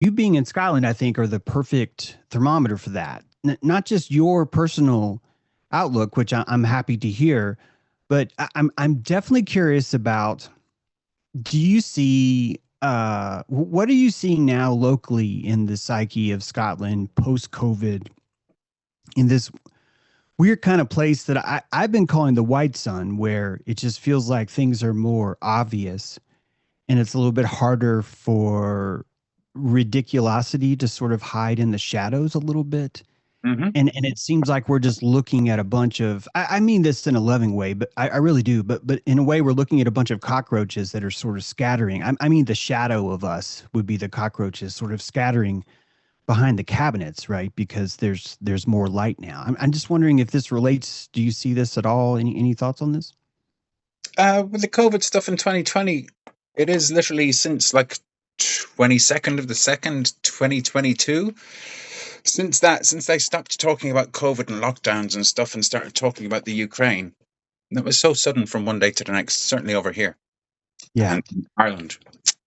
you being in Scotland, I think, are the perfect thermometer for that. Not just your personal outlook, which I'm happy to hear, but I'm definitely curious about. Do you see what are you seeing now locally in the psyche of Scotland post COVID in this weird kind of place that I've been calling the white sun, where it just feels like things are more obvious and it's a little bit harder for ridiculosity to sort of hide in the shadows a little bit. Hmm. And it seems like we're just looking at a bunch of I mean this in a loving way, but I really do. But in a way, we're looking at a bunch of cockroaches that are sort of scattering. I mean the shadow of us would be the cockroaches sort of scattering behind the cabinets, right? Because there's more light now. I'm just wondering if this relates. Do you see this at all? Any thoughts on this? With the COVID stuff in 2020, it is literally since like 22nd of the second, 2022. Since they stopped talking about COVID and lockdowns and stuff and started talking about the Ukraine, that was so sudden from one day to the next, certainly over here Yeah, and in Ireland.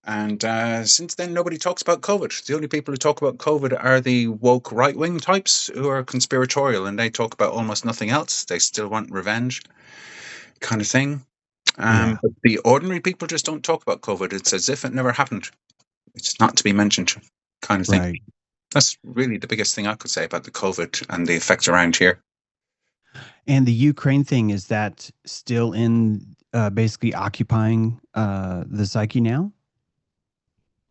And since then, nobody talks about COVID. The only people who talk about COVID are the woke right wing types who are conspiratorial, and they talk about almost nothing else. They still want revenge, kind of thing. yeah, But the ordinary people just don't talk about COVID. It's as if it never happened. It's not to be mentioned, kind of thing. right. That's really the biggest thing I could say about the COVID and the effects around here. And the Ukraine thing, is that still in basically occupying the psyche now?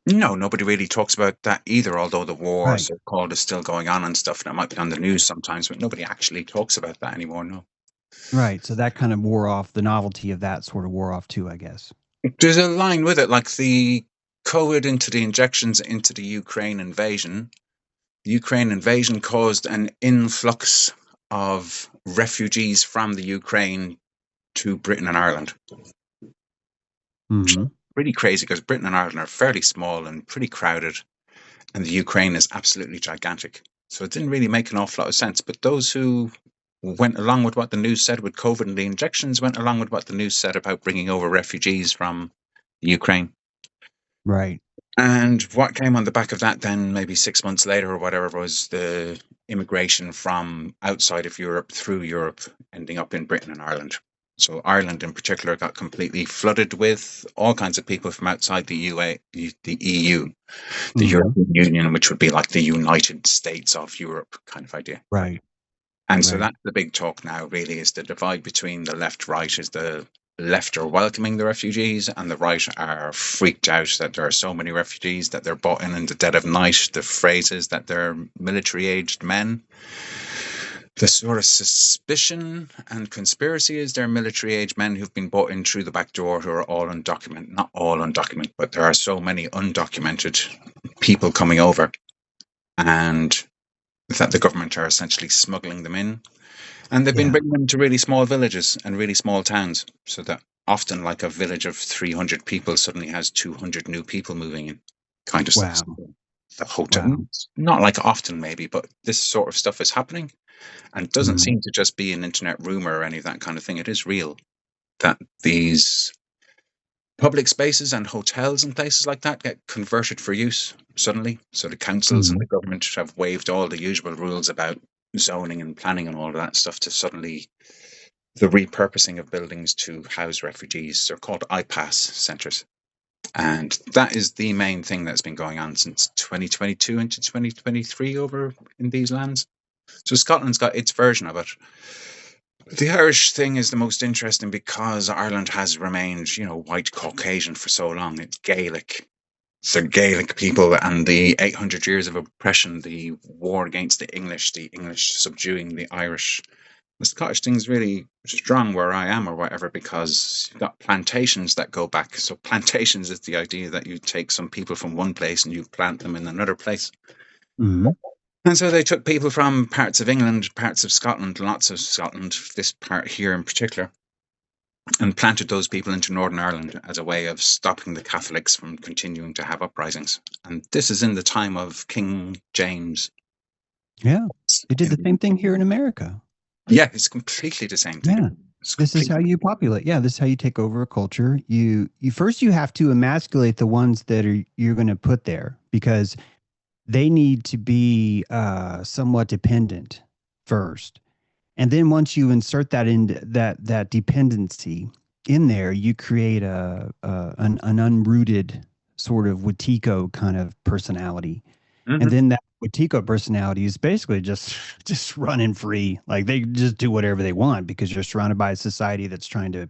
No, nobody really talks about that either, although the war, Right. so called, is still going on and stuff. And it might be on the news sometimes, but nobody actually talks about that anymore, no. Right. So that kind of wore off. The novelty of that sort of wore off too, I guess. There's a line with it, like the COVID into the injections into the Ukraine invasion. The Ukraine invasion caused an influx of refugees from the Ukraine to Britain and Ireland. Hmm. Pretty crazy because Britain and Ireland are fairly small and pretty crowded, and the Ukraine is absolutely gigantic. So it didn't really make an awful lot of sense. But those who went along with what the news said with COVID and the injections went along with what the news said about bringing over refugees from the Ukraine. Right. And what came on the back of that then, maybe 6 months later or whatever, was the immigration from outside of Europe through Europe, ending up in Britain and Ireland. So Ireland in particular got completely flooded with all kinds of people from outside the EU, the Hmm. European Union, which would be like the United States of Europe kind of idea. Right. And so Right. that's the big talk now, really, is the divide between the left right is the left are welcoming the refugees and the right are freaked out that there are so many refugees that they're brought in the dead of night. The phrase is that they're military aged men. The sort of suspicion and conspiracy is they're military aged men who've been brought in through the back door who are all undocumented. Not all undocumented, but there are so many undocumented people coming over, and that the government are essentially smuggling them in. And they've been Yeah. bringing them to really small villages and really small towns, so that often, like a village of 300 people suddenly has 200 new people moving in, kind of stuff. Wow. The hotel, Wow. not like often maybe, but this sort of stuff is happening and doesn't Mhm. seem to just be an internet rumor or any of that kind of thing. It is real that these public spaces and hotels and places like that get converted for use suddenly. So the councils and the Mhm. government have waived all the usual rules about zoning and planning and all of that stuff to suddenly the repurposing of buildings to house refugees. They're called IPAS centres. And that is the main thing that's been going on since 2022 into 2023 over in these lands. So Scotland's got its version of it. The Irish thing is the most interesting because Ireland has remained, white Caucasian for so long. It's Gaelic. So Gaelic people and the 800 years of oppression, the war against the English subduing the Irish. The Scottish thing's really strong where I am or whatever because you've got plantations that go back. So plantations is the idea that you take some people from one place and you plant them in another place. Mhm. And so they took people from parts of England, parts of Scotland, lots of Scotland, this part here in particular, and planted those people into Northern Ireland as a way of stopping the Catholics from continuing to have uprisings. And this is in the time of King James. Yeah. They did the same thing here in America. Yeah, it's completely the same thing. Yeah. It's This is how completely. you populate. Yeah, this is how you take over a culture. You first you have to emasculate the ones that are you're going to put there because they need to be somewhat dependent first. And then once you insert that in that dependency in there, you create an unrooted sort of Watiko kind of personality. And Hmm. then that Watiko personality is basically just just running free. Like they just do whatever they want because you're surrounded by a society that's trying to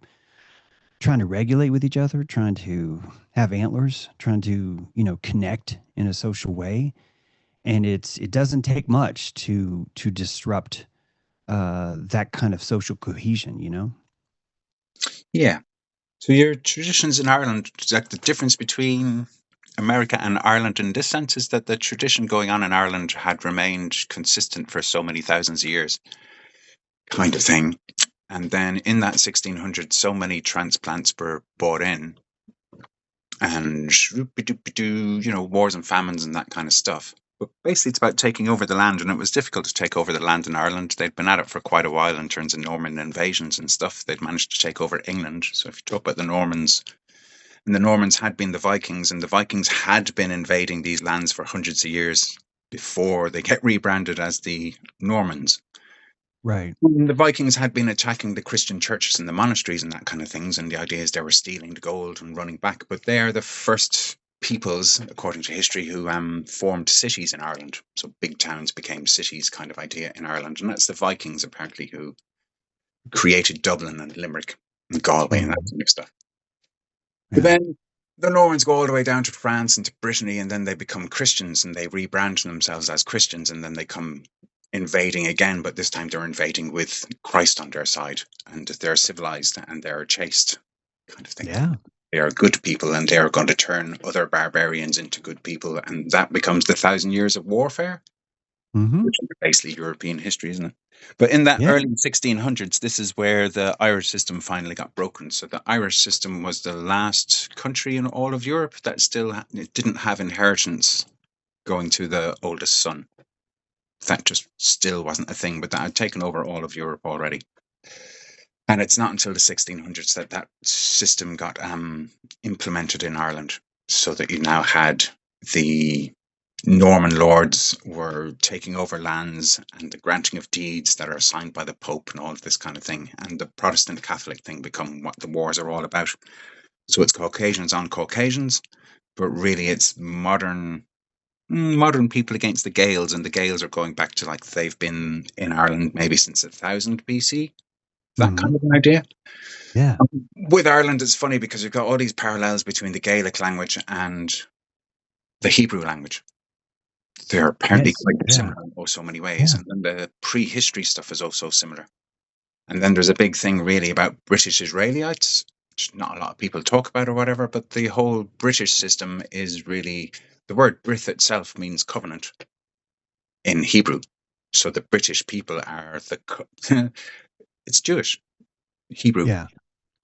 regulate with each other, trying to have antlers, trying to, connect in a social way. And it doesn't take much to disrupt that kind of social cohesion. Yeah. So your traditions in Ireland, like the difference between America and Ireland in this sense is that the tradition going on in Ireland had remained consistent for so many thousands of years, kind of thing. And then in that 1600s, so many transplants were brought in and wars and famines and that kind of stuff. But basically, it's about taking over the land, and it was difficult to take over the land in Ireland. They'd been at it for quite a while in terms of Norman invasions and stuff. They'd managed to take over England. So if you talk about the Normans, and the Normans had been the Vikings, and the Vikings had been invading these lands for hundreds of years before they get rebranded as the Normans. Right. The Vikings had been attacking the Christian churches and the monasteries and that kind of things, and the idea is they were stealing the gold and running back. But they're the first peoples, according to history, who formed cities in Ireland. So big towns became cities, kind of idea in Ireland, and that's the Vikings apparently who created Dublin and Limerick and Galway and that Mhm. kind of stuff. But Yeah. then the Normans go all the way down to France and to Brittany, and then they become Christians and they rebrand themselves as Christians, and then they come invading again, but this time they're invading with Christ on their side, and they're civilized and they're chaste, kind of thing. Yeah. They are good people, and they are going to turn other barbarians into good people, and that becomes the 1,000 years of warfare, Hmm. which is basically European history, isn't it? But in that Yeah. early 1600s, this is where the Irish system finally got broken. So the Irish system was the last country in all of Europe that it didn't have inheritance going to the oldest son. That just still wasn't a thing, but that had taken over all of Europe already. And it's not until the 1600s that that system got implemented in Ireland, so that you now had the Norman lords were taking over lands and the granting of deeds that are signed by the Pope and all of this kind of thing. And the Protestant Catholic thing become what the wars are all about. So it's Caucasians on Caucasians, but really it's modern people against the Gaels, and the Gaels are going back to like they've been in Ireland maybe since 1000 BC. That Hmm. kind of an idea. Yeah. With Ireland, it's funny because you've got all these parallels between the Gaelic language and the Hebrew language. They're apparently Yes. quite Yeah. similar in oh so many ways. Yeah. And then the prehistory stuff is also similar. And then there's a big thing really about British Israelites, which not a lot of people talk about or whatever, but the whole British system is really the word Brith itself means covenant in Hebrew. So the British people are it's Jewish, Hebrew. Yeah.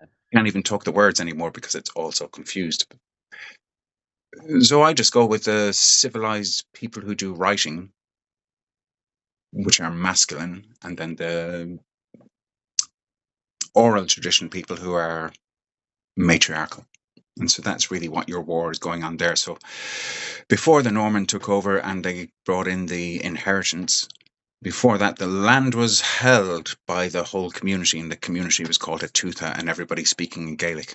You can't even talk the words anymore because it's all so confused. So I just go with the civilized people who do writing, which are masculine, and then the oral tradition people who are matriarchal. And so that's really what your war is going on there. So before the Norman took over and they brought in the inheritance, before that, the land was held by the whole community, and the community was called a Tuatha, and everybody speaking in Gaelic.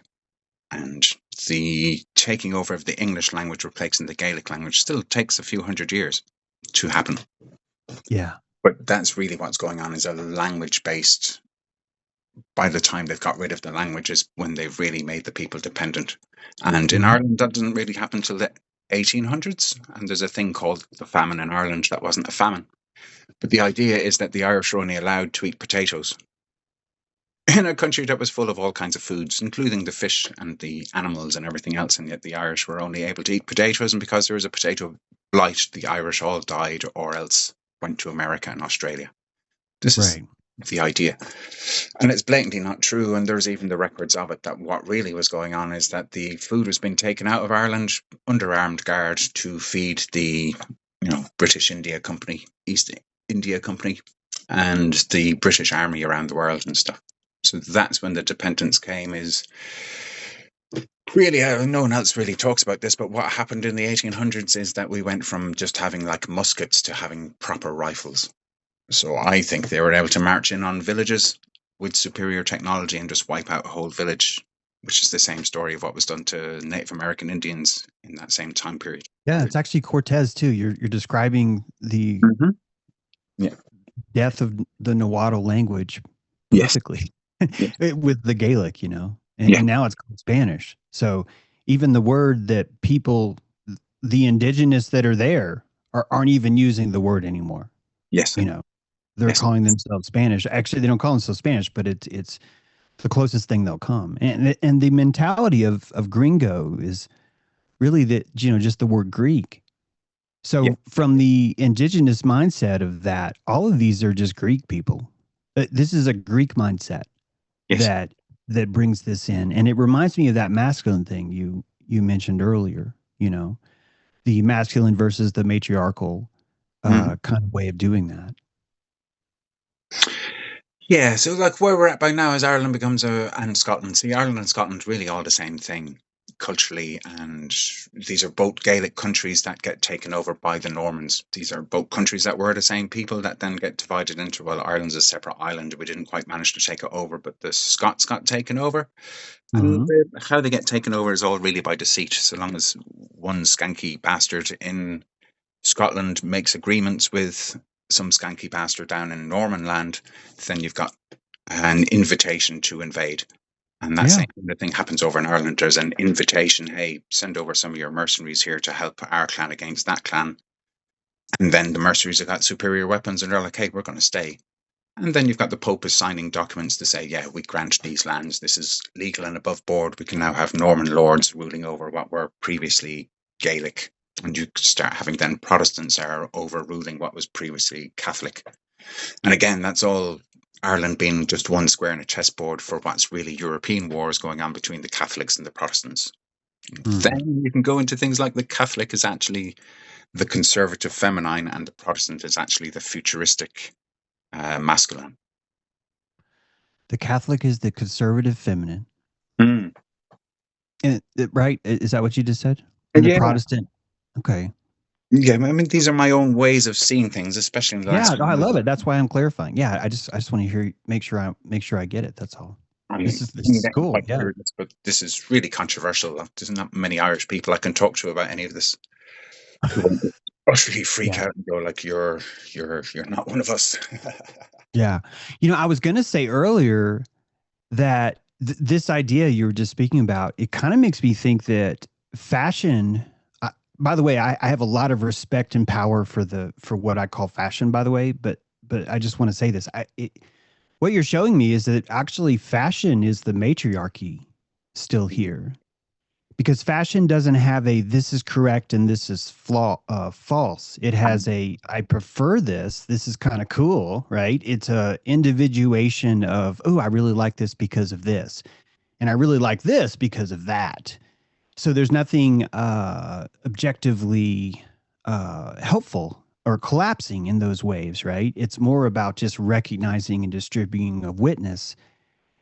And the taking over of the English language replacing the Gaelic language still takes a few hundred years to happen. Yeah. But that's really what's going on is a language based. By the time they've got rid of the languages, when they've really made the people dependent. And in Hmm. Ireland, that doesn't really happen till the 1800s. And there's a thing called the famine in Ireland that wasn't a famine. But the idea is that the Irish were only allowed to eat potatoes in a country that was full of all kinds of foods, including the fish and the animals and everything else. And yet the Irish were only able to eat potatoes. And because there was a potato blight, the Irish all died or else went to America and Australia. This is Right. the idea. And it's blatantly not true. And there's even the records of it that what really was going on is that the food was being taken out of Ireland under armed guard to feed the, British India Company, East India Company, and the British Army around the world and stuff. So that's when the dependence came. Is Really, no one else really talks about this, but what happened in the 1800s is that we went from just having like muskets to having proper rifles. So I think they were able to march in on villages with superior technology and just wipe out a whole village, which is the same story of what was done to Native American Indians in that same time period. Yeah, it's actually Cortez too. You're describing the Hmm. Yeah. death of the Nahuatl language Yes. perfectly Yes. with the Gaelic, you know, Yeah. and now it's called Spanish. So even the word that people, the indigenous that are there, aren't even using the word anymore. Yes. You know, they're Yes. calling themselves Spanish. Actually, they don't call themselves Spanish, but it's the closest thing they'll come. And the mentality of gringo is really that, you know, just the word Greek. Yeah. So from the indigenous mindset of that, all of these are just Greek people. This is a Greek mindset Yes. that brings this in, and it reminds me of that masculine thing you mentioned earlier. You know, the masculine versus the matriarchal Mhm. kind of way of doing that. Yeah, so like where we're at by now is Ireland becomes a and Scotland. See, Ireland and Scotland really all the same thing culturally, and these are both Gaelic countries that get taken over by the Normans. These are both countries that were the same people that then get divided into. Well, Ireland's a separate island. We didn't quite manage to take it over, but the Scots got taken over, and Hmm. how they get taken over is all really by deceit. So long as one skanky bastard in Scotland makes agreements with some skanky bastard down in Norman land, then you've got an invitation to invade. And that Yeah, same kind of thing happens over in Ireland. There's an invitation, hey, send over some of your mercenaries here to help our clan against that clan. And then the mercenaries have got superior weapons and they're like, hey, we're going to stay. And then you've got the Pope is signing documents to say, yeah, we grant these lands. This is legal and above board. We can now have Norman lords ruling over what were previously Gaelic. And you start having then Protestants are overruling what was previously Catholic. And again, that's all Ireland being just one square in a chessboard for what's really European wars going on between the Catholics and the Protestants. hmm. Then you can go into things like the Catholic is actually the conservative feminine and the Protestant is actually the futuristic masculine. The Catholic is the conservative feminine, Mm. and right? Is that what you just said? And the Yeah, Protestant, okay. yeah. I mean, these are my own ways of seeing things, especially in the Yeah, last no, few I years. love it. That's why I'm clarifying. Yeah, I just want to hear make sure I get it. That's all. I'm This is getting cool. quite Yeah. curious, but this is really controversial. There's not many Irish people I can talk to about any of this who won't utterly freak Yeah. out and go like, you're not one of us." Yeah. You know, I was going to say earlier that this idea you were just speaking about, it kind of makes me think that fashion, by the way, I have a lot of respect and power for for what I call fashion, by the way, but I just want to say this. What you're showing me is that actually fashion is the matriarchy still here, because fashion doesn't have a this is correct and this is false. It has a I prefer this is kind of cool, right? It's a individuation of, oh, I really like this because of this, and I really like this because of that. So there's nothing objectively helpful or collapsing in those waves, right? It's more about just recognizing and distributing a witness.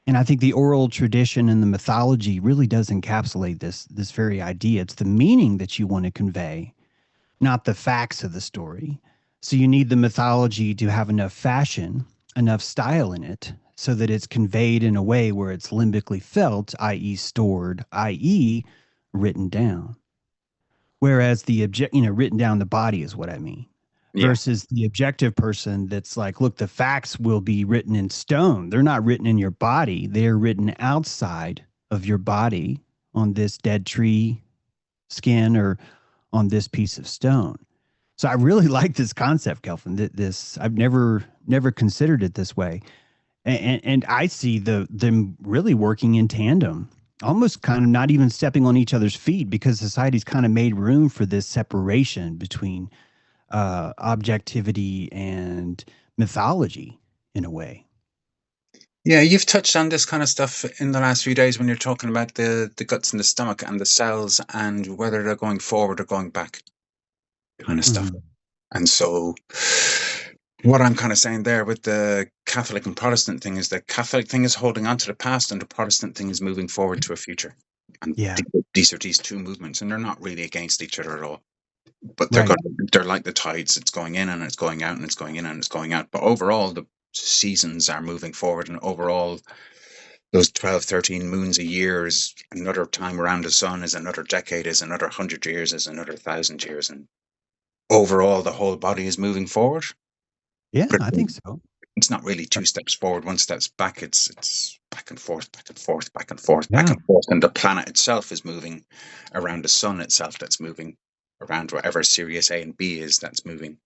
And I think the oral tradition and the mythology really does encapsulate this very idea. It's the meaning that you want to convey, not the facts of the story. So you need the mythology to have enough fashion, enough style in it, so that it's conveyed in a way where it's limbically felt, i.e., stored, i.e., written down. Whereas the written down the body is what I mean, Yeah, versus the objective person that's like, look, the facts will be written in stone. They're not written in your body. They're written outside of your body on this dead tree skin or on this piece of stone. So I really like this concept, Kelvin. This I've never considered it this way, and I see them really working in tandem, almost kind of not even stepping on each other's feet, because society's kind of made room for this separation between objectivity and mythology in a way. yeah. You've touched on this kind of stuff in the last few days when you're talking about the guts in the stomach and the cells and whether they're going forward or going back, kind of stuff. Mhm. And so, what I'm kind of saying there with the Catholic and Protestant thing is the Catholic thing is holding on to the past, and the Protestant thing is moving forward to a future. And Yeah. these are these two movements, and they're not really against each other at all. But Right. they're like the tides. It's going in and it's going out, and it's going in and it's going out. But overall, the seasons are moving forward, and overall, those 12, 13 moons a year is another time around the sun, is another decade, is another 100 years, is another 1,000 years, and overall, the whole body is moving forward. Yeah, But I think so. it's not really two steps forward, one steps back. It's back and forth, back and forth, back and forth, back Yeah. and forth, and the planet itself is moving around the sun itself. That's moving around whatever Sirius A and B is. That's moving.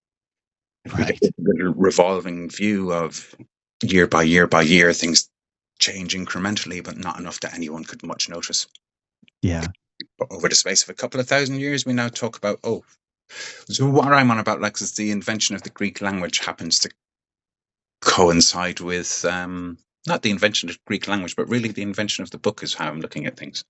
We get Right. a little revolving view of year by year by year, things change incrementally, but not enough that anyone could much notice. Yeah. But over the space of a couple of thousand years, we now talk about, oh, so what I'm on about, Lex, is the invention of the Greek language happens to coincide with not the invention of the Greek language, but really the invention of the book is how I'm looking at things.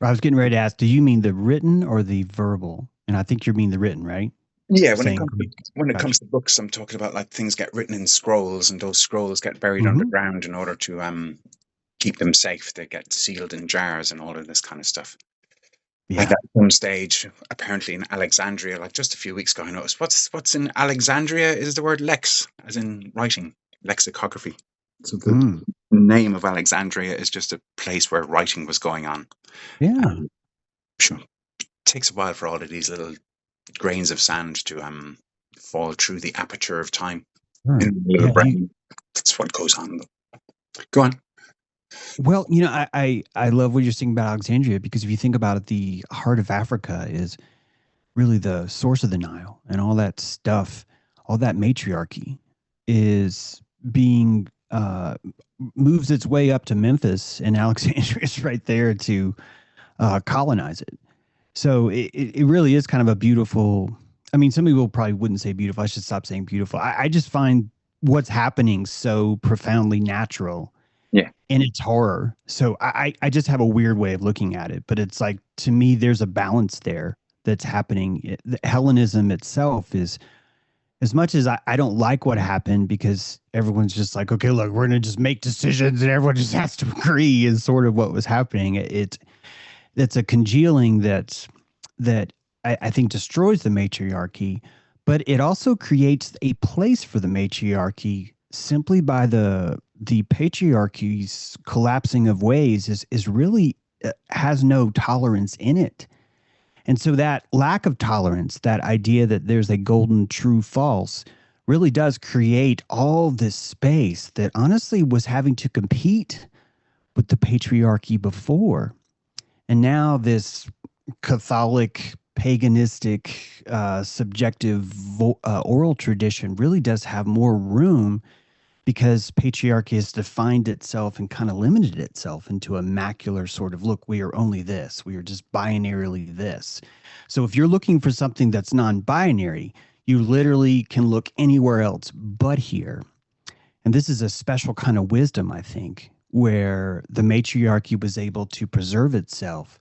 I was getting ready to ask, do you mean the written or the verbal? And I think you mean the written, right? Yeah, You're saying Greek. when it Gotcha. comes to books, I'm talking about like things get written in scrolls, and those scrolls get buried Hmm. underground in order to keep them safe. They get sealed in jars and all of this kind of stuff. And Yeah. at some stage, apparently in Alexandria, like just a few weeks ago, I noticed what's in Alexandria is the word lex, as in writing, lexicography. So the Mm. name of Alexandria is just a place where writing was going on. Yeah. Um, sure, it takes a while for all of these little grains of sand to fall through the aperture of time Sure. in the little Yeah. brain. That's what goes on. Go on. Well, I love what you're saying about Alexandria because if you think about it, the heart of Africa is really the source of the Nile and all that stuff, all that matriarchy is being moves its way up to Memphis, and Alexandria is right there to colonize it. So it really is kind of a beautiful. I mean, some people probably wouldn't say beautiful. I should stop saying beautiful. I just find what's happening so profoundly natural Yeah. in its horror. So I just have a weird way of looking at it, but it's like to me, there's a balance there that's happening. The Hellenism itself is as much as I don't like what happened because everyone's just like, okay, look, we're gonna just make decisions and everyone just has to agree is sort of what was happening. It's a congealing that I think destroys the matriarchy, but it also creates a place for the matriarchy simply by the patriarchy's collapsing of ways is really has no tolerance in it. And so that lack of tolerance, that idea that there's a golden true false, really does create all this space that honestly was having to compete with the patriarchy before. And now this Catholic, paganistic, subjective oral tradition really does have more room because patriarchy has defined itself and kind of limited itself into a macular sort of look. We are only this. We are just binarily this. So if you're looking for something that's non-binary, you literally can look anywhere else but here. And this is a special kind of wisdom, I think, where the matriarchy was able to preserve itself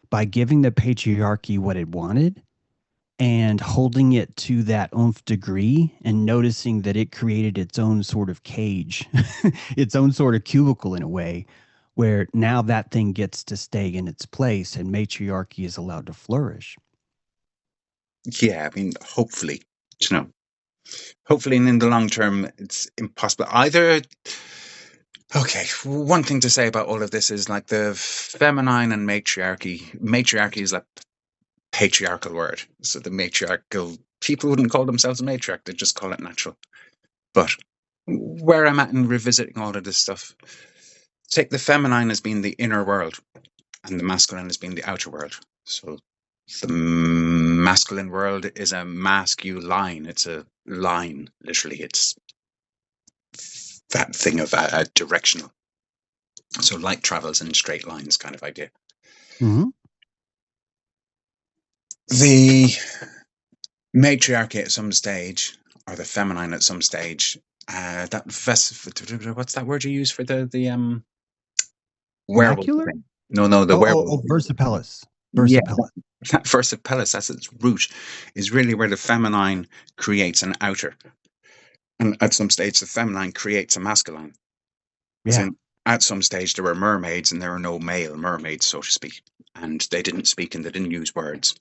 by giving the patriarchy what it wanted and holding it to that oomph degree and noticing that it created its own sort of cage, its own sort of cubicle in a way, where now that thing gets to stay in its place and matriarchy is allowed to flourish. Yeah, I mean, hopefully, you know, hopefully, and in the long term, it's impossible. Either, okay, one thing to say about all of this is like the feminine and matriarchy. Matriarchy is like patriarchal word. So the matriarchal people wouldn't call themselves a matriarch, they just call it natural. But where I'm at in revisiting all of this stuff, take the feminine as being the inner world and the masculine as being the outer world. So the masculine world is a masculine. It's a line, literally. It's that thing of directional. So light travels in straight lines, kind of idea. Mm-hmm. The matriarchy at some stage, or the feminine at some stage. What's that word you use for the werewolf Macular? thing? No, the werewolf. Oh, versipellis. Yeah, Versipellis. that versipellis, as its root, is really where the feminine creates an outer, and at some stage, the feminine creates a masculine. As Yeah. in, at some stage there were mermaids and there were no male mermaids, so to speak. And they didn't speak and they didn't use words,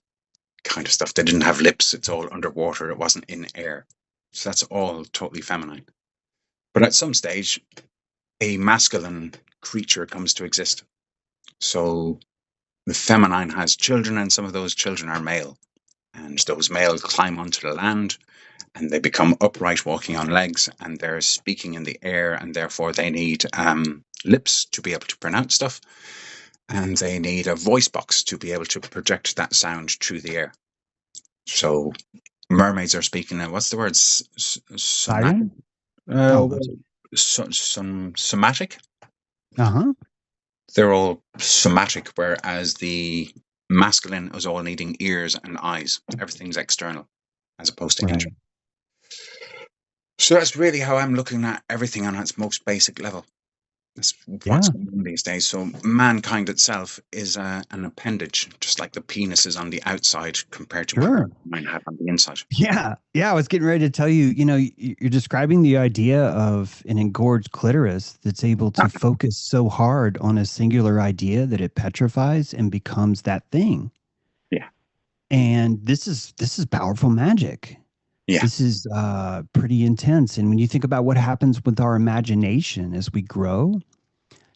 kind of stuff. They didn't have lips. It's all underwater. It wasn't in air. So that's all totally feminine. But at some stage, a masculine creature comes to exist. So the feminine has children, and some of those children are male. And those males climb onto the land and they become upright, walking on legs, and they're speaking in the air, and therefore they need lips to be able to pronounce stuff, and they need a voice box to be able to project that sound through the air. So mermaids are speaking. What's the word? Somatic. Siren? Uh, Oh, I'm sorry. some somatic. Uh-huh. They're all somatic, whereas the masculine is all needing ears and eyes. Everything's external, as opposed to Right. internal. So that's really how I'm looking at everything on its most basic level. That's what's Yeah, going on these days. So mankind itself is an appendage, just like the penis is on the outside compared to what sure. mine have on the inside. Yeah. Yeah. I was getting ready to tell you, you're describing the idea of an engorged clitoris that's able to focus so hard on a singular idea that it petrifies and becomes that thing. Yeah, And this is powerful magic. yeah, This is pretty intense. And when you think about what happens with our imagination as we grow,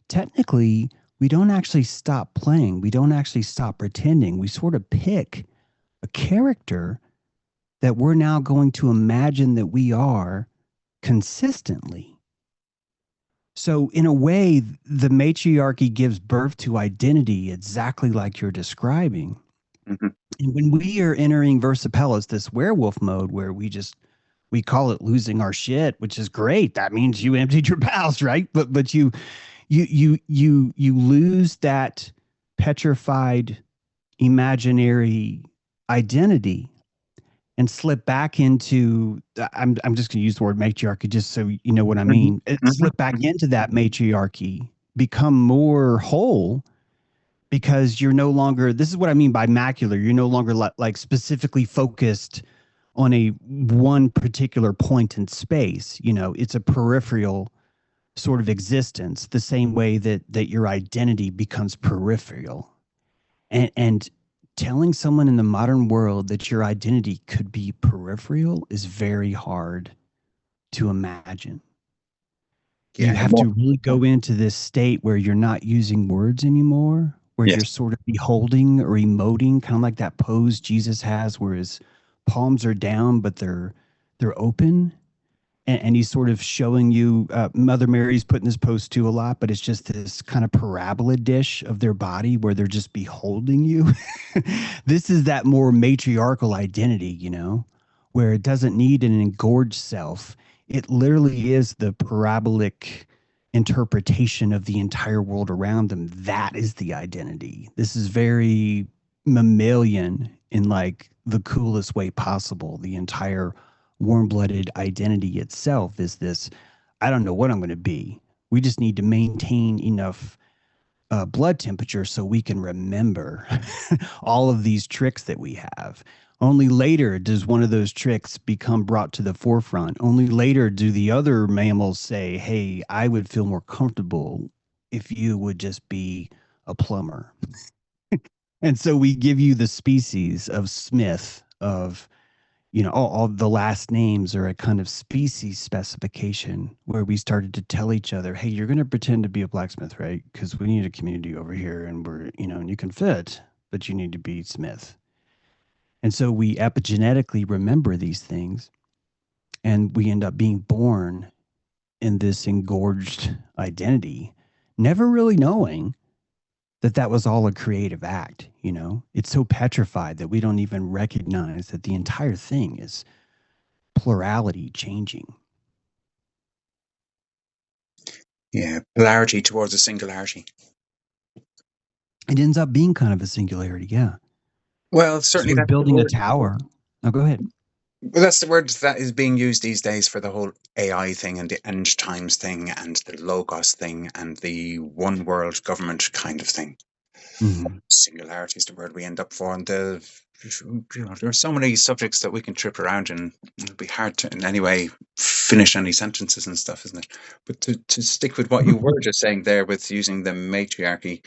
technically, we don't actually stop playing. We don't actually stop pretending. We sort of pick a character that we're now going to imagine that we are consistently. So, in a way, the matriarchy gives birth to identity exactly like you're describing. hmm And when we are entering Versapellis, this werewolf mode where we call it losing our shit, which is great. That means you emptied your bowels, right? But you lose that petrified imaginary identity and slip back into I'm just going to use the word matriarchy just so you know what I hmm mean. Slip back hmm into that matriarchy, become more whole because you're no longer this is what I mean by macular. You're no longer like specifically focused on a one particular point in space. It's a peripheral sort of existence, the same way that your identity becomes peripheral. And telling someone in the modern world that your identity could be peripheral is very hard to imagine. You Yeah, have to really go into this state where you're not using words anymore, where yes, you're sort of beholding or emoting, kind of like that pose Jesus has where his palms are down but they're open, and he's sort of showing you Mother Mary's putting this post too a lot, but it's just this kind of parabola dish of their body where they're just beholding you. This is that more matriarchal identity, where it doesn't need an engorged self. It literally is the parabolic interpretation of the entire world around them. That is the identity. This is very mammalian in like the coolest way possible. The entire warm-blooded identity itself is this, I don't know what I'm going to be. We just need to maintain enough blood temperature so we can remember all of these tricks that we have. Only later does one of those tricks become brought to the forefront. Only later do the other mammals say, hey, I would feel more comfortable if you would just be a plumber. And so we give you the species of Smith, of all the last names are a kind of species specification where we started to tell each other, hey, you're going to pretend to be a blacksmith, right? Because we need a community over here and and you can fit, but you need to be Smith. And so we epigenetically remember these things and we end up being born in this engorged identity, never really knowing that that was all a creative act. It's so petrified that we don't even recognize that the entire thing is plurality changing. yeah, polarity towards a singularity. It ends up being kind of a singularity, yeah. Well, certainly Sort of that's the building a word. tower. Oh, go ahead. Well, that's the word that is being used these days for the whole AI thing and the end times thing and the logos thing and the one world government kind of thing. Hmm. Singularity is the word we end up for, and there are so many subjects that we can trip around, and it'll be hard to in any way finish any sentences and stuff, isn't it? But to stick with what you were just saying there with using the matriarchy,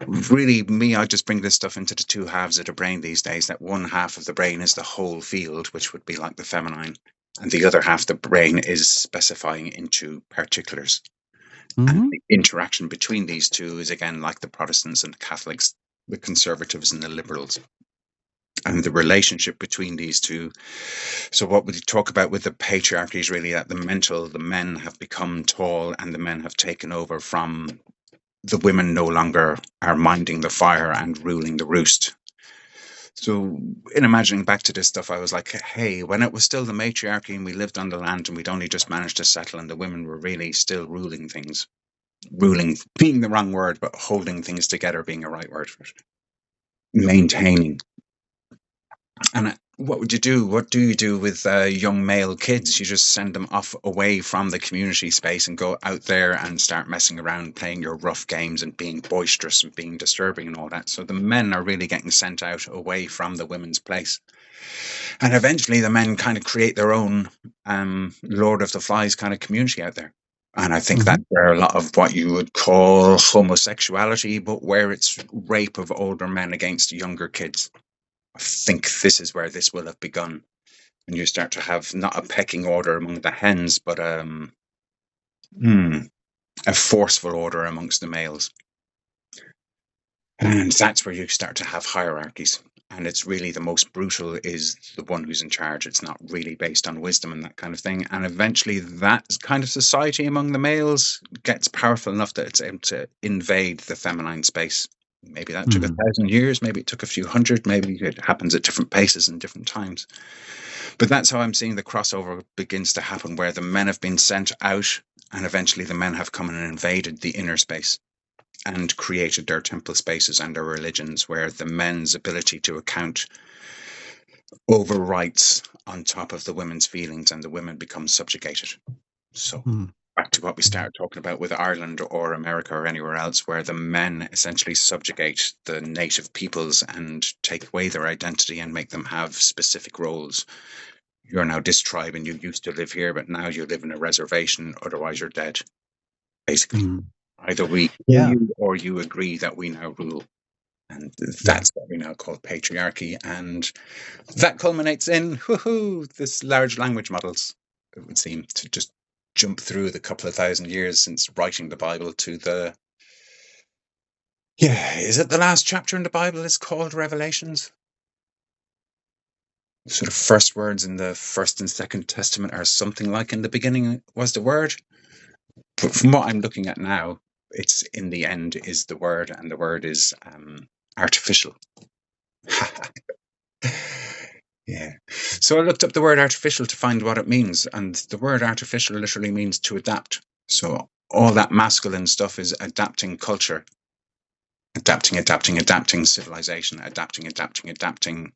really, me, I just bring this stuff into the two halves of the brain these days. That one half of the brain is the whole field, which would be like the feminine, and the other half of the brain is specifying into particulars. And Hmm. the interaction between these two is again like the Protestants and the Catholics, the conservatives and the liberals, and the relationship between these two. So what we talk about with the patriarchy is really that the men have become tall and the men have taken over from the women, no longer are minding the fire and ruling the roost. So in imagining back to this stuff, I was like, hey, when it was still the matriarchy and we lived on the land and we'd only just managed to settle and the women were really still ruling things, ruling being the wrong word, but holding things together being a right word for it, maintaining. And what would you do? What do you do with young male kids? You just send them off away from the community space and go out there and start messing around, playing your rough games and being boisterous and being disturbing and all that. So the men are really getting sent out away from the women's place. And eventually the men kind of create their own Lord of the Flies kind of community out there. And I think Hmm. that's where a lot of what you would call homosexuality, but where it's rape of older men against younger kids. I think this is where this will have begun. And you start to have not a pecking order among the hens, but hmm, a forceful order amongst the males. And that's where you start to have hierarchies. And it's really the most brutal is the one who's in charge. It's not really based on wisdom and that kind of thing. And eventually, that kind of society among the males gets powerful enough that it's able to invade the feminine space. Maybe that took Hmm. 1,000 years, maybe it took a few hundred, maybe it happens at different paces and different times. But that's how I'm seeing the crossover begins to happen, where the men have been sent out, and eventually the men have come and invaded the inner space and created their temple spaces and their religions, where the men's ability to account overwrites on top of the women's feelings, and the women become subjugated. So Hmm. back to what we started talking about with Ireland or America or anywhere else, where the men essentially subjugate the native peoples and take away their identity and make them have specific roles. You're now this tribe and you used to live here, but now you live in a reservation, otherwise you're dead, basically. Hmm. Either we hear Yeah. you or you agree that we now rule. And Yeah. that's what we now call patriarchy. And that culminates in this large language models, it would seem, to just jump through the couple of thousand years since writing the Bible to the, yeah, is it the last chapter in the Bible is called Revelations? Sort of first words in the first and second testament are something like in the beginning was the word. But from what I'm looking at now, it's in the end is the word, and the word is artificial. Yeah. So I looked up the word artificial to find what it means, and the word artificial literally means to adapt. So all that masculine stuff is adapting culture, adapting civilization, adapting,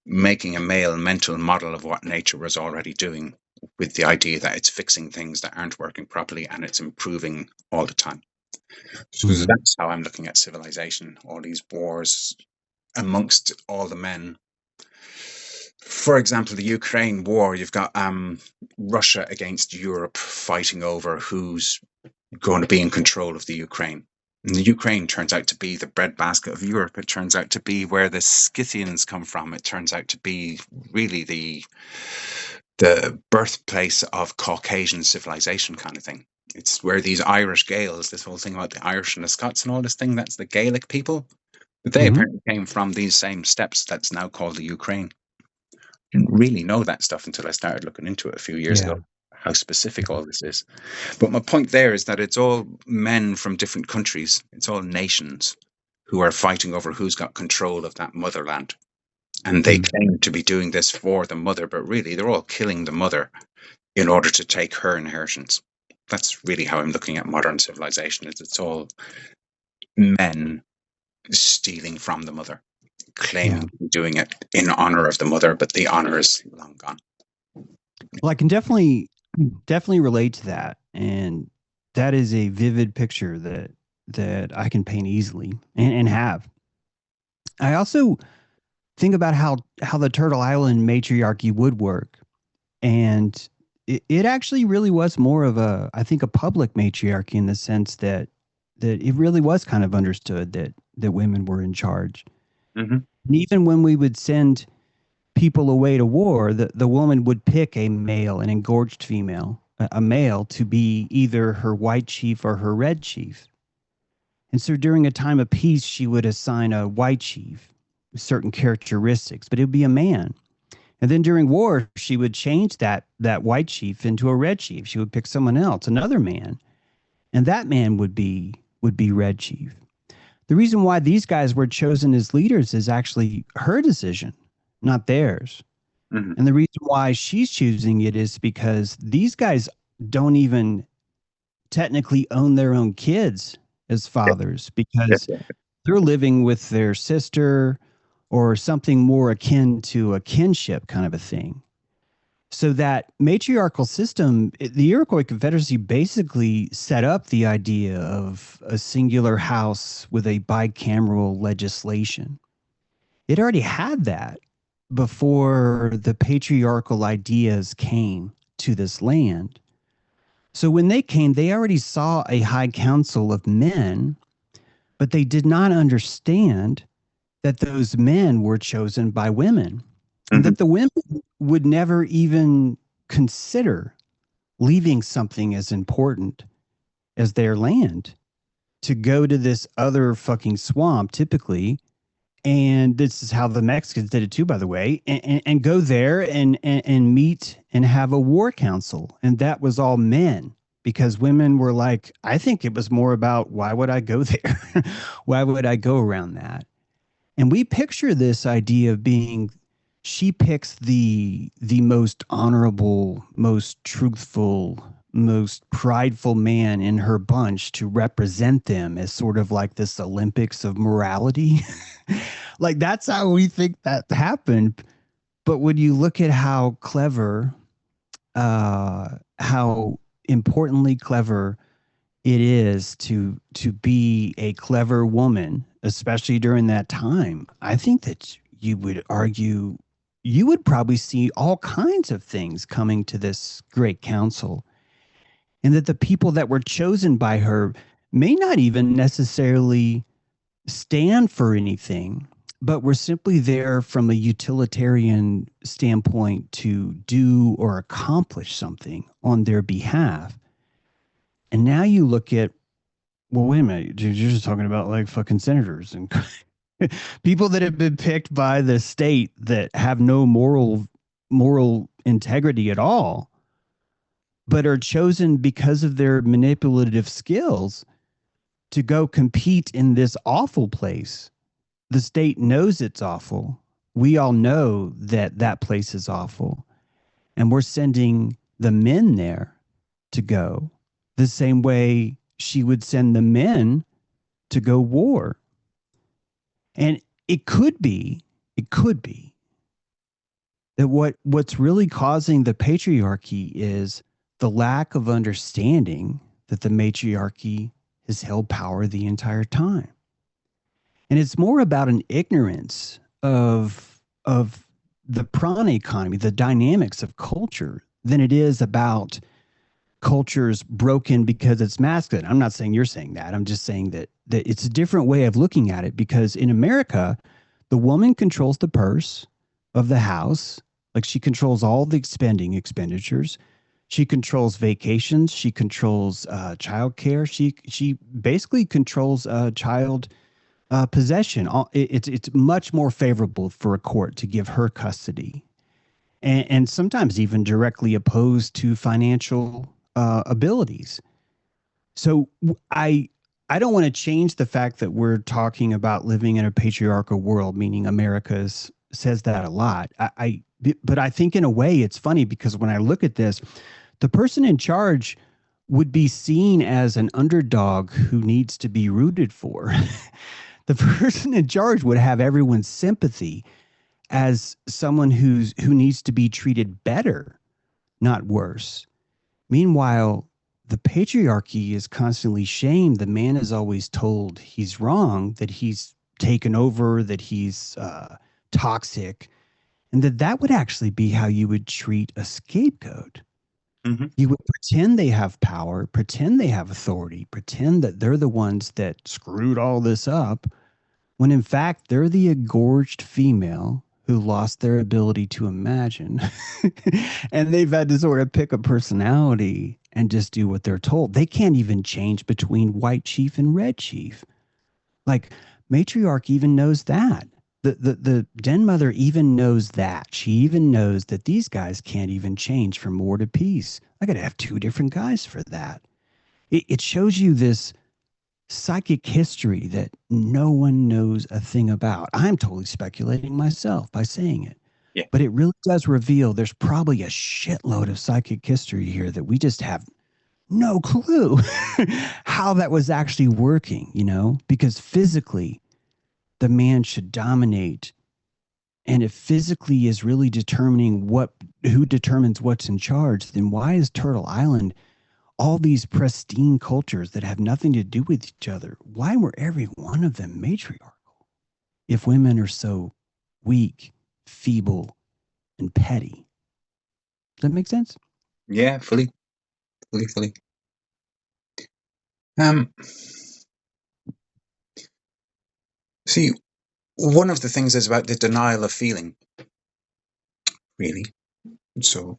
making a male mental model of what nature was already doing, with the idea that it's fixing things that aren't working properly and it's improving all the time. So Hmm. that's how I'm looking at civilization, all these wars amongst all the men. For example, the Ukraine war, you've got Russia against Europe fighting over who's going to be in control of the Ukraine. And the Ukraine turns out to be the breadbasket of Europe. It turns out to be where the Scythians come from. It turns out to be really the birthplace of Caucasian civilization kind of thing. It's where these Irish Gaels, this whole thing about the Irish and the Scots and all this thing, that's the Gaelic people. But they Hmm. apparently came from these same steppes that's now called the Ukraine. Didn't really know that stuff until I started looking into it a few years Yeah. ago, how specific all this is. But my point there is that it's all men from different countries, it's all nations who are fighting over who's got control of that motherland. And they Hmm. claim to be doing this for the mother, but really they're all killing the mother in order to take her inheritance. That's really how I'm looking at modern civilization. It's all men stealing from the mother, claiming Yeah. to be doing it in honor of the mother, but the honor is long gone. Well, I can definitely relate to that, and that is a vivid picture that I can paint easily and have. I also think about how the Turtle Island matriarchy would work, and it actually really was more of a, I think, a public matriarchy in the sense that it really was kind of understood that women were in charge. Hmm. And even when we would send people away to war, the woman would pick a male, an engorged female, a male to be either her white chief or her red chief. And so during a time of peace, she would assign a white chief with certain characteristics, but it would be a man. And then during war, she would change that white chief into a red chief. She would pick someone else, another man, and that man would be red chief. The reason why these guys were chosen as leaders is actually her decision, not theirs. Hmm. And the reason why she's choosing it is because these guys don't even technically own their own kids as Yeah. fathers Yeah. because they're living with their sister or something more akin to a kinship kind of a thing. So that matriarchal system, the Iroquois Confederacy basically set up the idea of a singular house with a bicameral legislation. It already had that before the patriarchal ideas came to this land. So when they came, they already saw a high council of men, but they did not understand that those men were chosen by women and Hmm. that the women would never even consider leaving something as important as their land to go to this other fucking swamp typically. And this is how the Mexicans did it too, by the way, and go there and meet and have a war council. And that was all men because women were like, I think it was more about why would I go there? Why would I go around that? And we picture this idea of being, she picks the most honorable, most truthful, most prideful man in her bunch to represent them as sort of like this Olympics of morality. Like that's how we think that happened. But when you look at how clever, how importantly clever it is to be a clever woman, especially during that time, I think that you would argue you would probably see all kinds of things coming to this great council, and that the people that were chosen by her may not even necessarily stand for anything, but were simply there from a utilitarian standpoint to do or accomplish something on their behalf. And now you look at, well, wait a minute. You're just talking about like fucking senators and people that have been picked by the state that have no moral integrity at all, but are chosen because of their manipulative skills to go compete in this awful place. The state knows it's awful. We all know that that place is awful. And we're sending the men there to go the same way she would send the men to go war. And it could be that what's really causing the patriarchy is the lack of understanding that the matriarchy has held power the entire time. And it's more about an ignorance of the prana economy, the dynamics of culture, than it is about culture's broken because it's masculine. I'm not saying you're saying that. I'm just saying that it's a different way of looking at it because in America, the woman controls the purse of the house. Like she controls all the expenditures. She controls vacations. She controls child care. She basically controls child possession. It's much more favorable for a court to give her custody, and sometimes even directly opposed to financial abilities. So I don't want to change the fact that we're talking about living in a patriarchal world, meaning America's says that a lot. But I think in a way it's funny because when I look at this, the person in charge would be seen as an underdog who needs to be rooted for. The person in charge would have everyone's sympathy as someone who needs to be treated better, not worse. Meanwhile, the patriarchy is constantly shamed. The man is always told he's wrong, that he's taken over, that he's toxic, and that would actually be how you would treat a scapegoat. Hmm. You would pretend they have power, pretend they have authority, pretend that they're the ones that screwed all this up, when in fact they're the engorged female who lost their ability to imagine. And they've had to sort of pick a personality and just do what they're told. They can't even change between white chief and red chief. Like, matriarch even knows that. The den mother even knows that. She even knows that these guys can't even change from war to peace. I got to have two different guys for that. It shows you this psychic history that no one knows a thing about. I'm totally speculating myself by saying it, Yeah. but it really does reveal there's probably a shitload of psychic history here that we just have no clue how that was actually working, because physically the man should dominate. And if physically is really determining who determines what's in charge, then why is Turtle Island all these pristine cultures that have nothing to do with each other? Why were every one of them matriarchal if women are so weak, feeble, and petty? Does that make sense? Yeah, fully, fully, fully. Um, See, one of the things is about the denial of feeling, really. So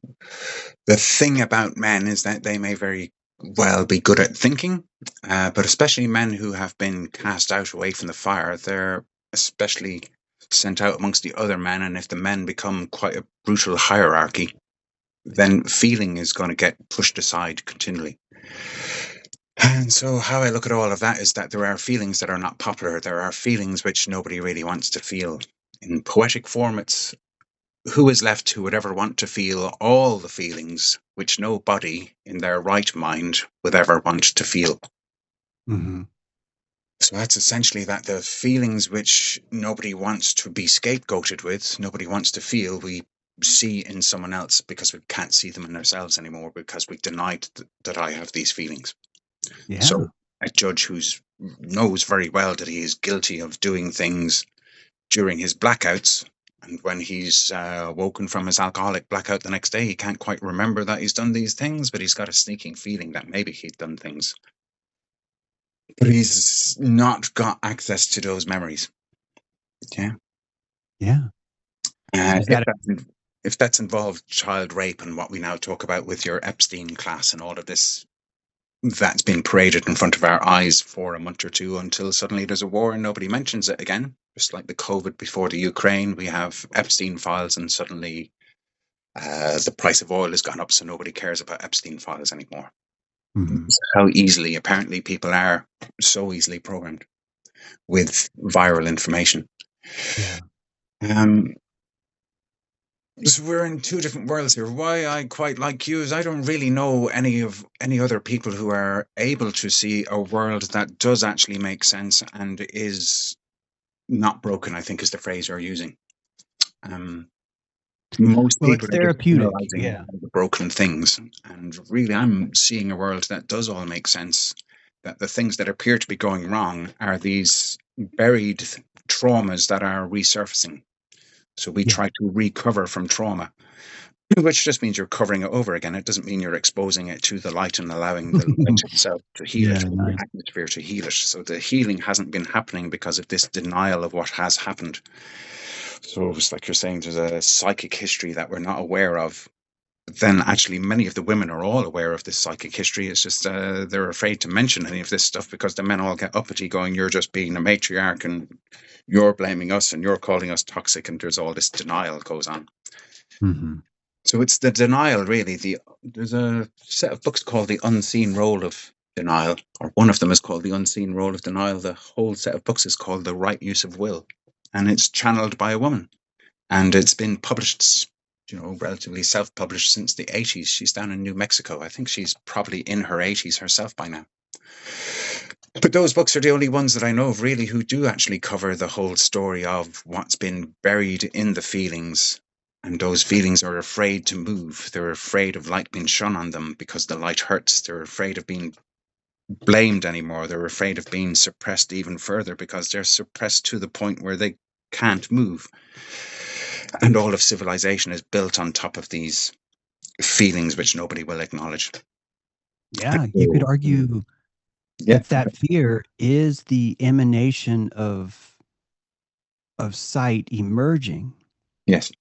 the thing about men is that they may very well be good at thinking, but especially men who have been cast out away from the fire, they're especially sent out amongst the other men. And if the men become quite a brutal hierarchy, then feeling is going to get pushed aside continually. And so, how I look at all of that is that there are feelings that are not popular. There are feelings which nobody really wants to feel. In poetic form, it's who is left who would ever want to feel all the feelings which nobody in their right mind would ever want to feel. Mm-hmm. So that's essentially that the feelings which nobody wants to be scapegoated with, nobody wants to feel, we see in someone else because we can't see them in ourselves anymore because we denied that I have these feelings. Yeah. So a judge who knows very well that he is guilty of doing things during his blackouts, and when he's woken from his alcoholic blackout the next day, he can't quite remember that he's done these things, but he's got a sneaking feeling that maybe he'd done things. But he's not got access to those memories. Yeah. Yeah. Uh, He's if got it. that's if that's involved child rape and what we now talk about with your Epstein class and all of this, that's been paraded in front of our eyes for a month or two until suddenly there's a war and nobody mentions it again. Just like the COVID before the Ukraine, we have Epstein files, and suddenly the price of oil has gone up, so nobody cares about Epstein files anymore. Mm-hmm. How easily, apparently, people are so easily programmed with viral information. Yeah. Um, so we're in two different worlds here. Why I quite like you is I don't really know any other people who are able to see a world that does actually make sense and is not broken, I think is the phrase you're using. Um, Most Well, it's people are just therapeutic. analyzing Yeah. the broken things. And really, I'm seeing a world that does all make sense. That the things that appear to be going wrong are these buried traumas that are resurfacing. So we Yeah. try to recover from trauma, which just means you're covering it over again. It doesn't mean you're exposing it to the light and allowing the light itself to heal it, Yeah. or the Nice. atmosphere to heal it. So the healing hasn't been happening because of this denial of what has happened. So it's like you're saying, there's a psychic history that we're not aware of. Then actually, many of the women are all aware of this psychic history. It's just they're afraid to mention any of this stuff because the men all get uppity, going, "You're just being a matriarch, and you're blaming us, and you're calling us toxic," and there's all this denial goes on. Mm-hmm. So it's the denial, really. There's a set of books called The Unseen Role of Denial, or one of them is called The Unseen Role of Denial. The whole set of books is called The Right Use of Will, and it's channeled by a woman, and it's been published, relatively self-published since the 80s. She's down in New Mexico. I think she's probably in her 80s herself by now. But those books are the only ones that I know of really who do actually cover the whole story of what's been buried in the feelings. And those feelings are afraid to move. They're afraid of light being shone on them because the light hurts. They're afraid of being blamed anymore. They're afraid of being suppressed even further because they're suppressed to the point where they can't move. And all of civilization is built on top of these feelings which nobody will acknowledge. Yeah, you could So, argue yeah, that that fear is the emanation of sight emerging. yes.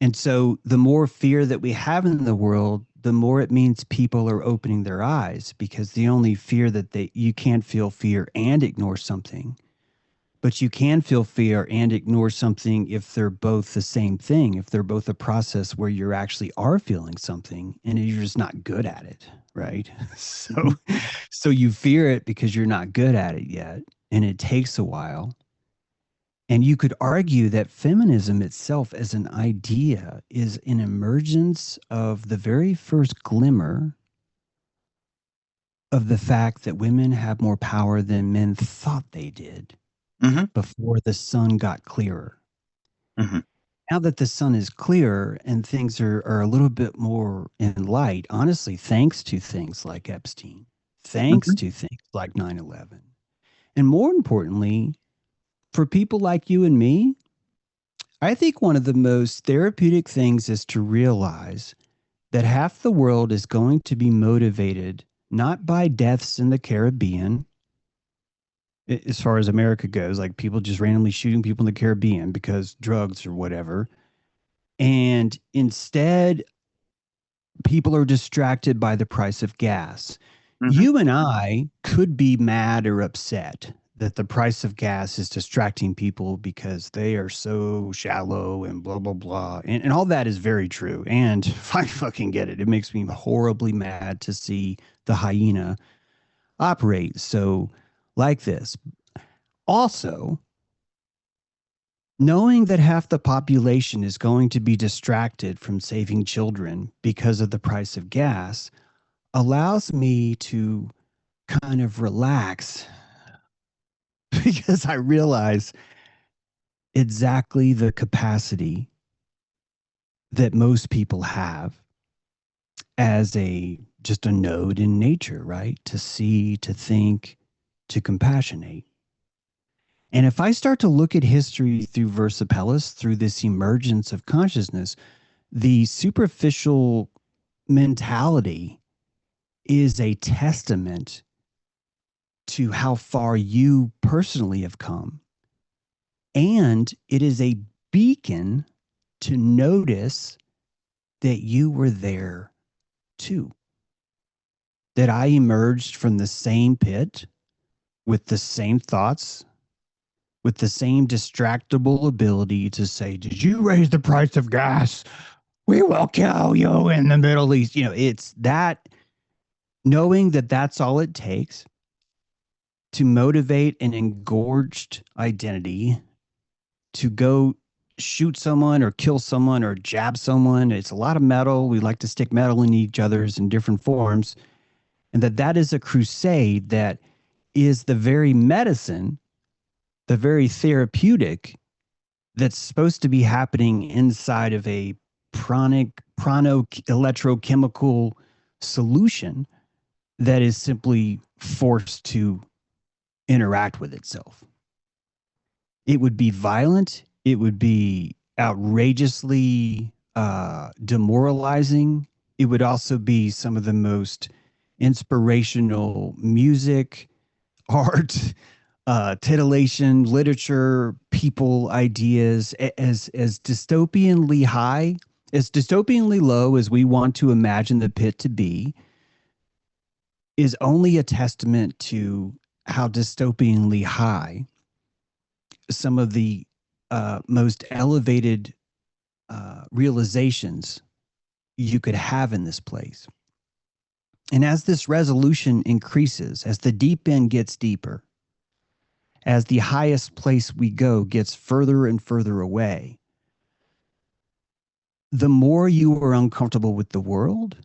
And so the more fear that we have in the world, the more it means people are opening their eyes, because the only fear that you can't feel fear and ignore something, but you can feel fear and ignore something if they're both the same thing, if they're both a process where you actually are feeling something and you're just not good at it, right? So Mhm. so you fear it because you're not good at it yet, and it takes a while. And you could argue that feminism itself as an idea is an emergence of the very first glimmer of the fact that women have more power than men thought they did Mhm. before the sun got clearer. Mhm. Now that the sun is clearer and things are a little bit more in light, honestly, thanks to things like Epstein, thanks Mhm. to things like 9/11, and more importantly, for people like you and me, I think one of the most therapeutic things is to realize that half the world is going to be motivated not by deaths in the Caribbean, as far as America goes, like people just randomly shooting people in the Caribbean because drugs or whatever. And instead, people are distracted by the price of gas. Mhm. You and I could be mad or upset that the price of gas is distracting people because they are so shallow and blah, blah, blah. And all that is very true. And I fucking get it. It makes me horribly mad to see the hyena operate so like this. Also, knowing that half the population is going to be distracted from saving children because of the price of gas allows me to kind of relax because I realize exactly the capacity that most people have as a just a node in nature, right? To see, to think, to compassionate. And if I start to look at history through Versipellis, through this emergence of consciousness, the superficial mentality is a testament to how far you personally have come. And it is a beacon to notice that you were there too, that I emerged from the same pit with the same thoughts, with the same distractible ability to say, did you raise the price of gas? We will kill you in the Middle East. You know, it's that knowing that that's all it takes to motivate an engorged identity to go shoot someone or kill someone or jab someone. It's a lot of metal. We like to stick metal in each other's in different forms. And that is a crusade that is the very medicine, the very therapeutic that's supposed to be happening inside of a prano electrochemical solution that is simply forced to interact with itself. It would be violent. It would be outrageously demoralizing. It would also be some of the most inspirational music, art, titillation, literature, people, ideas, as dystopianly high, as dystopianly low as we want to imagine the pit to be, is only a testament to how dystopianly high some of the most elevated realizations you could have in this place. And as this resolution increases, as the deep end gets deeper, as the highest place we go gets further and further away, the more you are uncomfortable with the world,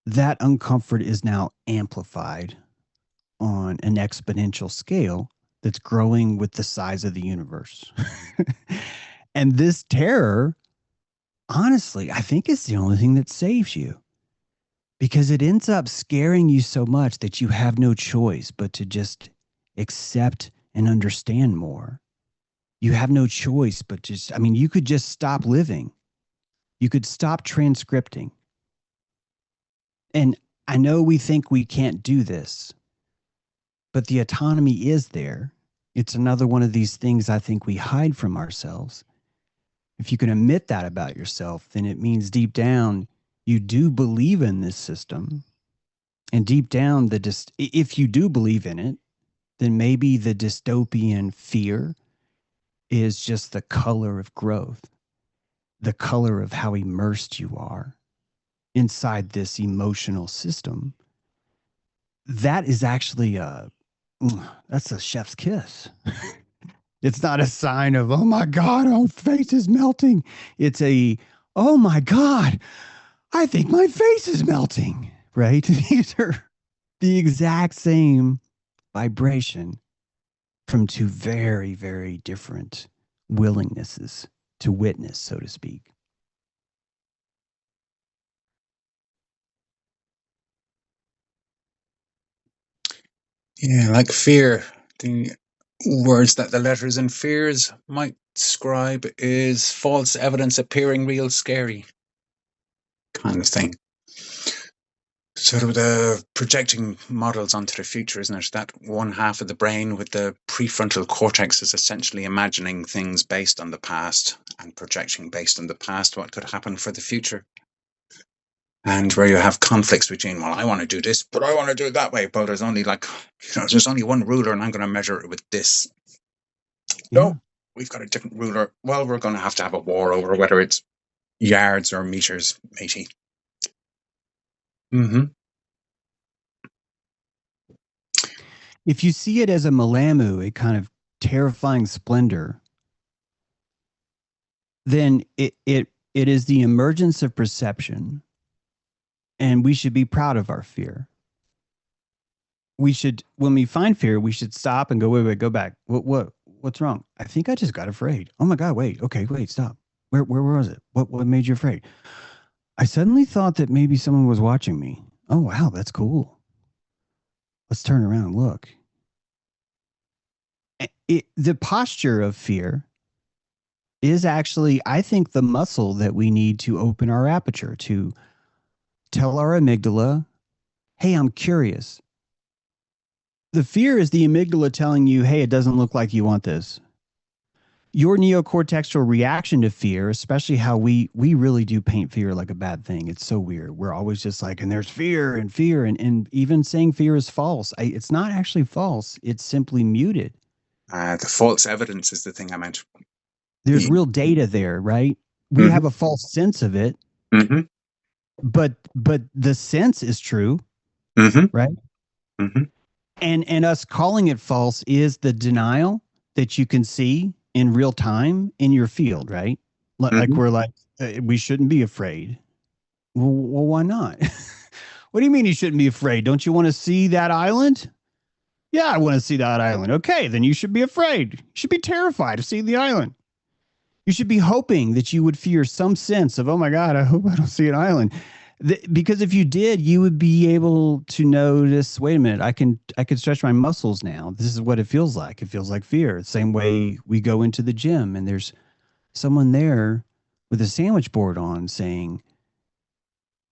that uncomfort is now amplified on an exponential scale that's growing with the size of the universe. And this terror, honestly, I think it's the only thing that saves you, because it ends up scaring you so much that you have no choice but to just accept and understand more. You have no choice but just, I mean, you could just stop living You could stop transcripting. And I know we think we can't do this, but the autonomy is there. It's another one of these things I think we hide from ourselves. If you can admit that about yourself, then it means deep down you do believe in this system. And deep down, if you do believe in it, then maybe the dystopian fear is just the color of growth, the color of how immersed you are inside this emotional system. That is actually that's a chef's kiss. It's not a sign of, oh my God, our face is melting. It's oh my God, I think my face is melting, right? These are the exact same vibration from two very, very different willingnesses to witness, so to speak. Yeah, like fear. The words that the letters in fears might describe is false evidence appearing real scary kind of thing. Sort of the projecting models onto the future, isn't it? That one half of the brain with the prefrontal cortex is essentially imagining things based on the past and projecting based on the past what could happen for the future. And where you have conflicts between, well, I want to do this, but I want to do it that way. But there's only there's only one ruler and I'm going to measure it with this. Yeah. No, we've got a different ruler. Well, we're going to have a war over whether it's yards or meters, matey. Mm-hmm. If you see it as a malamu, a kind of terrifying splendor, then it is the emergence of perception, and we should be proud of our fear. We should, when we find fear, we should stop and go, wait, go back. What's wrong? I think I just got afraid. Oh my God, wait, okay, wait, stop. Where was it? What made you afraid? I suddenly thought that maybe someone was watching me. Oh wow, that's cool. Let's turn around and look. The posture of fear is actually, I think, the muscle that we need to open our aperture to tell our amygdala, hey, I'm curious. The fear is the amygdala telling you, hey, it doesn't look like you want this. Your neocortexual reaction to fear, especially how we really do paint fear like a bad thing. It's so weird. We're always just like, and there's fear, and even saying fear is false. It's not actually false. It's simply muted. The false evidence is the thing I meant. There's Mm-hmm. real data there, right? We have a false sense of it, Mm-hmm. but the sense is true, Mm-hmm. right? Mm-hmm. And us calling it false is the denial that you can see in real time in your field, right? Like Mm-hmm. we're like, we shouldn't be afraid. Well, why not? What do you mean you shouldn't be afraid? Don't you want to see that island? Yeah, I want to see that island. Okay, then you should be afraid. You should be terrified of seeing the island. You should be hoping that you would fear some sense of, oh my God, I hope I don't see an island. Because if you did, you would be able to notice, wait a minute, I can stretch my muscles now. This is what it feels like. It feels like fear. Same way we go into the gym and there's someone there with a sandwich board on saying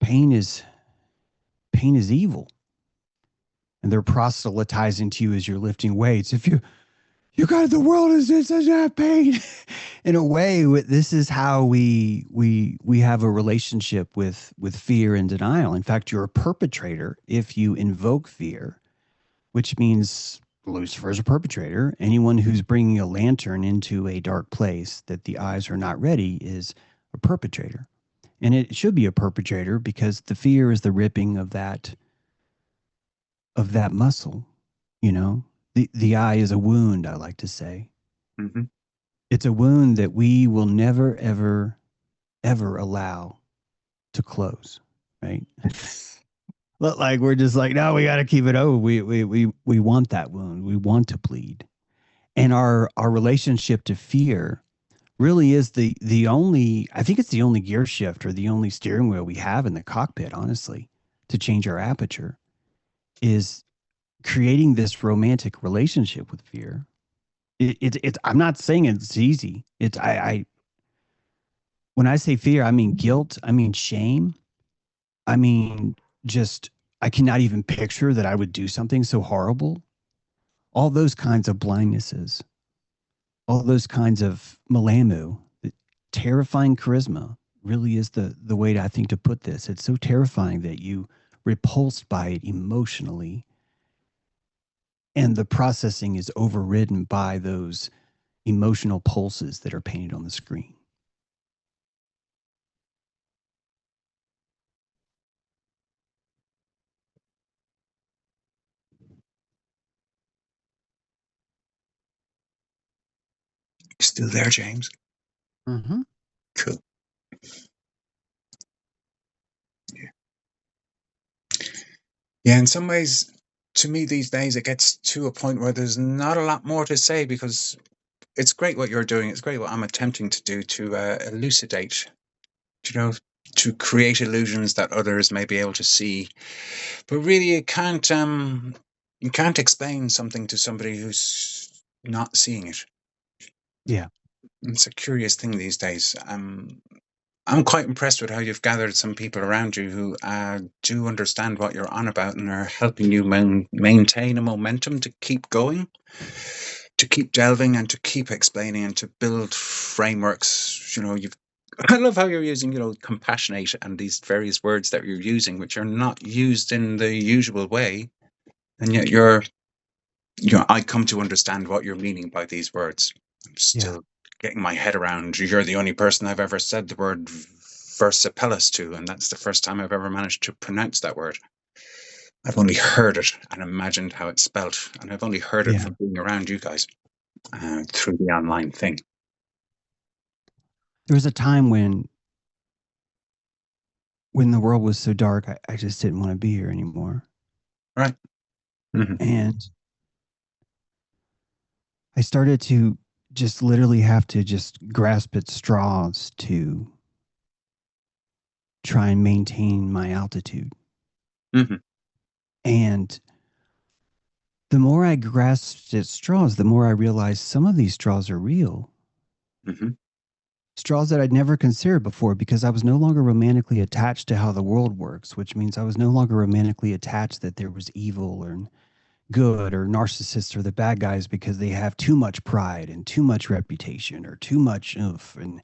pain is pain is evil. And they're proselytizing to you as you're lifting weights. If you got the world is just such a pain. In a way, this is how we have a relationship with fear and denial. In fact, you're a perpetrator if you invoke fear, which means Lucifer is a perpetrator. Anyone who's bringing a lantern into a dark place that the eyes are not ready is a perpetrator. And it should be a perpetrator because the fear is the ripping of that muscle, you know? The eye is a wound, I like to say. Mm-hmm. It's a wound that we will never, ever, ever allow to close, right? But like we're just like, no, we got to keep it open. We want that wound. We want to bleed, and our relationship to fear really is the only. I think it's the only gear shift or the only steering wheel we have in the cockpit. Honestly, to change our aperture is creating this romantic relationship with fear. It's. I'm not saying it's easy. It's. When I say fear, I mean guilt, I mean shame, I mean just I cannot even picture that I would do something so horrible. All those kinds of blindnesses, all those kinds of malamu, the terrifying charisma really is the way to, I think, to put this. It's so terrifying that you repulsed by it emotionally, and the processing is overridden by those emotional pulses that are painted on the screen. Still there, James? Mm-hmm. Cool. Yeah. Yeah, in some ways, to me these days, it gets to a point where there's not a lot more to say because it's great what you're doing. It's great what I'm attempting to do to elucidate, you know, to create illusions that others may be able to see. But really, you can't explain something to somebody who's not seeing it. Yeah. It's a curious thing these days. I'm quite impressed with how you've gathered some people around you who do understand what you're on about and are helping you maintain a momentum to keep going, to keep delving, and to keep explaining and to build frameworks. You've I love how you're using, compassionate and these various words that you're using, which are not used in the usual way, and yet I come to understand what you're meaning by these words. I'm Yeah. still getting my head around. You're the only person I've ever said the word versipellis to, and that's the first time I've ever managed to pronounce that word. I've only heard it and imagined how it's spelt, and I've only heard it Yeah. from being around you guys through the online thing. There was a time when the world was so dark, I just didn't want to be here anymore. Right. Hmm. And I started to just literally have to just grasp at straws to try and maintain my altitude. Hmm. And the more I grasped at straws, the more I realized some of these straws are real. Hmm. Straws that I'd never considered before because I was no longer romantically attached to how the world works, which means I was no longer romantically attached that there was evil or good or narcissists or the bad guys because they have too much pride and too much reputation or too much oomph, and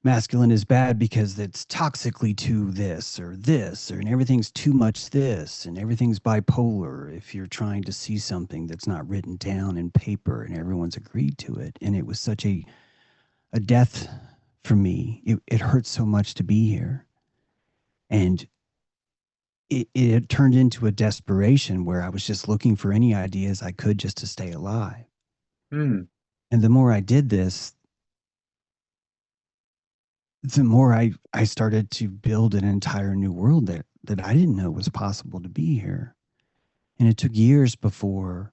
masculine is bad because it's toxically to this or and everything's too much this and everything's bipolar if you're trying to see something that's not written down in paper and everyone's agreed to it. And it was such a death for me. It hurts so much to be here. And it turned into a desperation where I was just looking for any ideas I could just to stay alive. Mm. And the more I did this, the more I started to build an entire new world that I didn't know was possible to be here. And it took years before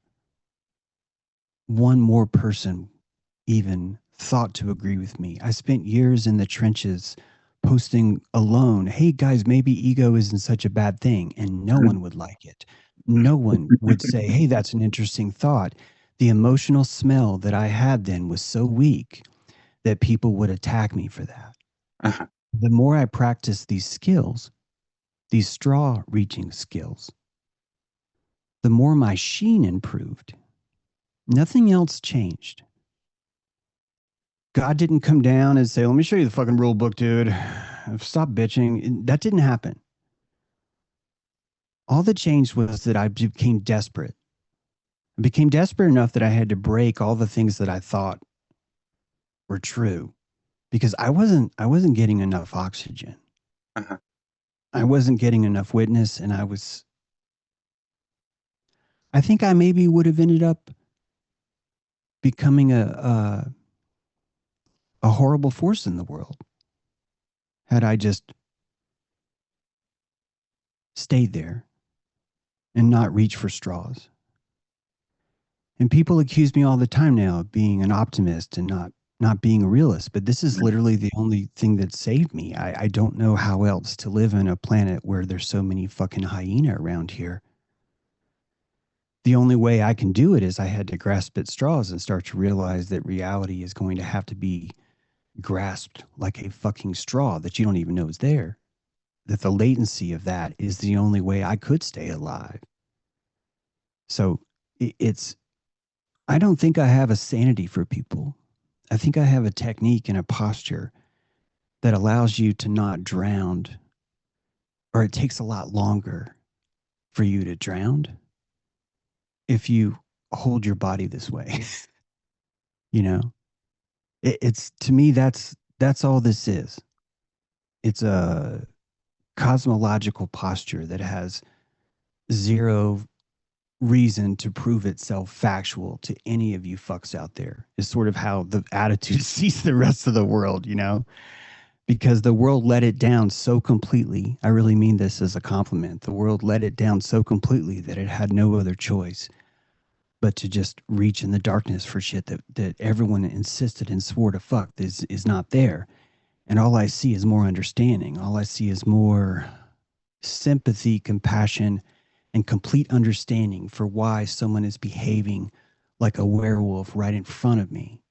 one more person even thought to agree with me. I spent years in the trenches posting alone, hey guys, maybe ego isn't such a bad thing. And no one would like it. No one would say, hey, that's an interesting thought. The emotional smell that I had then was so weak that people would attack me for that. Uh-huh. The more I practiced these skills, these straw reaching skills, the more my sheen improved. Nothing else changed. God didn't come down and say, let me show you the fucking rule book, dude. Stop bitching. That didn't happen. All that changed was that I became desperate. I became desperate enough that I had to break all the things that I thought were true because I wasn't getting enough oxygen. Uh-huh. I wasn't getting enough witness, and I think I maybe would have ended up becoming a horrible force in the world had I just stayed there and not reached for straws. And people accuse me all the time now of being an optimist and not being a realist, but this is Mm. literally the only thing that saved me. I don't know how else to live on a planet where there's so many fucking hyena around here. The only way I can do it is I had to grasp at straws and start to realize that reality is going to have to be grasped like a fucking straw that you don't even know is there. That the latency of that is the only way I could stay alive. So it's, I don't think I have a sanity for people. I think I have a technique and a posture that allows you to not drown, or it takes a lot longer for you to drown if you hold your body this way. You know, it's to me that's all this is. It's a cosmological posture that has zero reason to prove itself factual to any of you fucks out there. Is sort of how the attitude sees the rest of the world, you know, because the world let it down so completely. I really mean this as a compliment. The world let it down so completely that it had no other choice but to just reach in the darkness for shit that everyone insisted and swore to fuck is not there. And all I see is more understanding. All I see is more sympathy, compassion, and complete understanding for why someone is behaving like a werewolf right in front of me.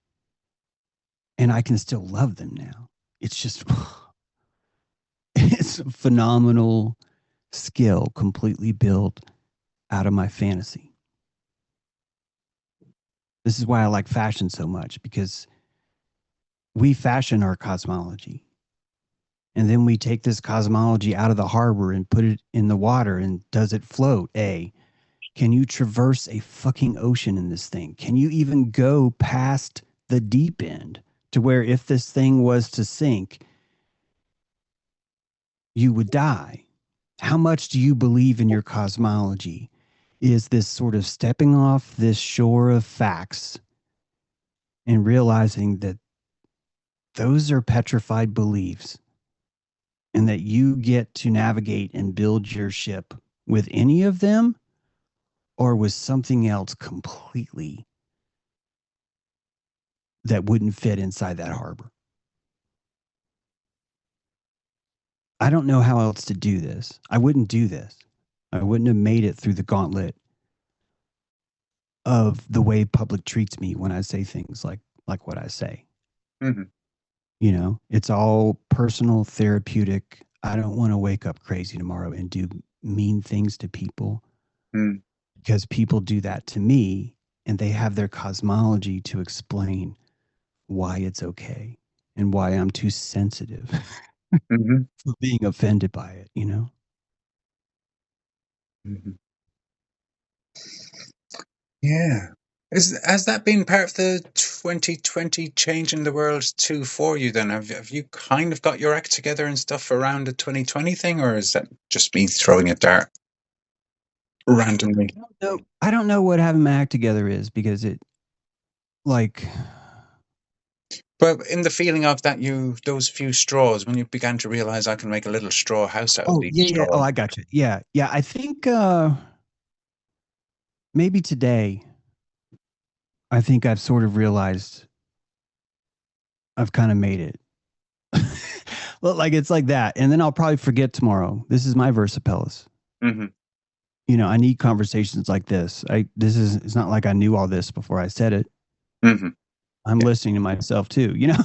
And I can still love them now. It's just, it's a phenomenal skill completely built out of my fantasy. This is why I like fashion so much, because we fashion our cosmology. And then we take this cosmology out of the harbor and put it in the water. And does it float? A, can you traverse a fucking ocean in this thing? Can you even go past the deep end to where if this thing was to sink, you would die? How much do you believe in your cosmology? Is this sort of stepping off this shore of facts and realizing that those are petrified beliefs and that you get to navigate and build your ship with any of them or with something else completely that wouldn't fit inside that harbor? I don't know how else to do this. I wouldn't do this. I wouldn't have made it through the gauntlet of the way public treats me when I say things like what I say. Mm-hmm. You know, it's all personal, therapeutic. I don't want to wake up crazy tomorrow and do mean things to people Mm. because people do that to me and they have their cosmology to explain why it's okay and why I'm too sensitive Mm-hmm. for being offended by it, you know? Mm-hmm. Yeah. Has that been part of the 2020 change in the world too for you then? Have you kind of got your act together and stuff around the 2020 thing, or is that just me throwing a dart randomly? No, I don't know what having my act together is because it, like, But in the feeling of that, those few straws, when you began to realize I can make a little straw house out of oh, these yeah, yeah. Oh, straws. I got you. Yeah, yeah. I think maybe today, I think I've sort of realized I've kind of made it. Well, like it's like that. And then I'll probably forget tomorrow. This is my Versapellis. Mm-hmm. You know, I need conversations like this. This is, it's not like I knew all this before I said it. Mm-hmm. I'm Yeah, listening to myself too, you know?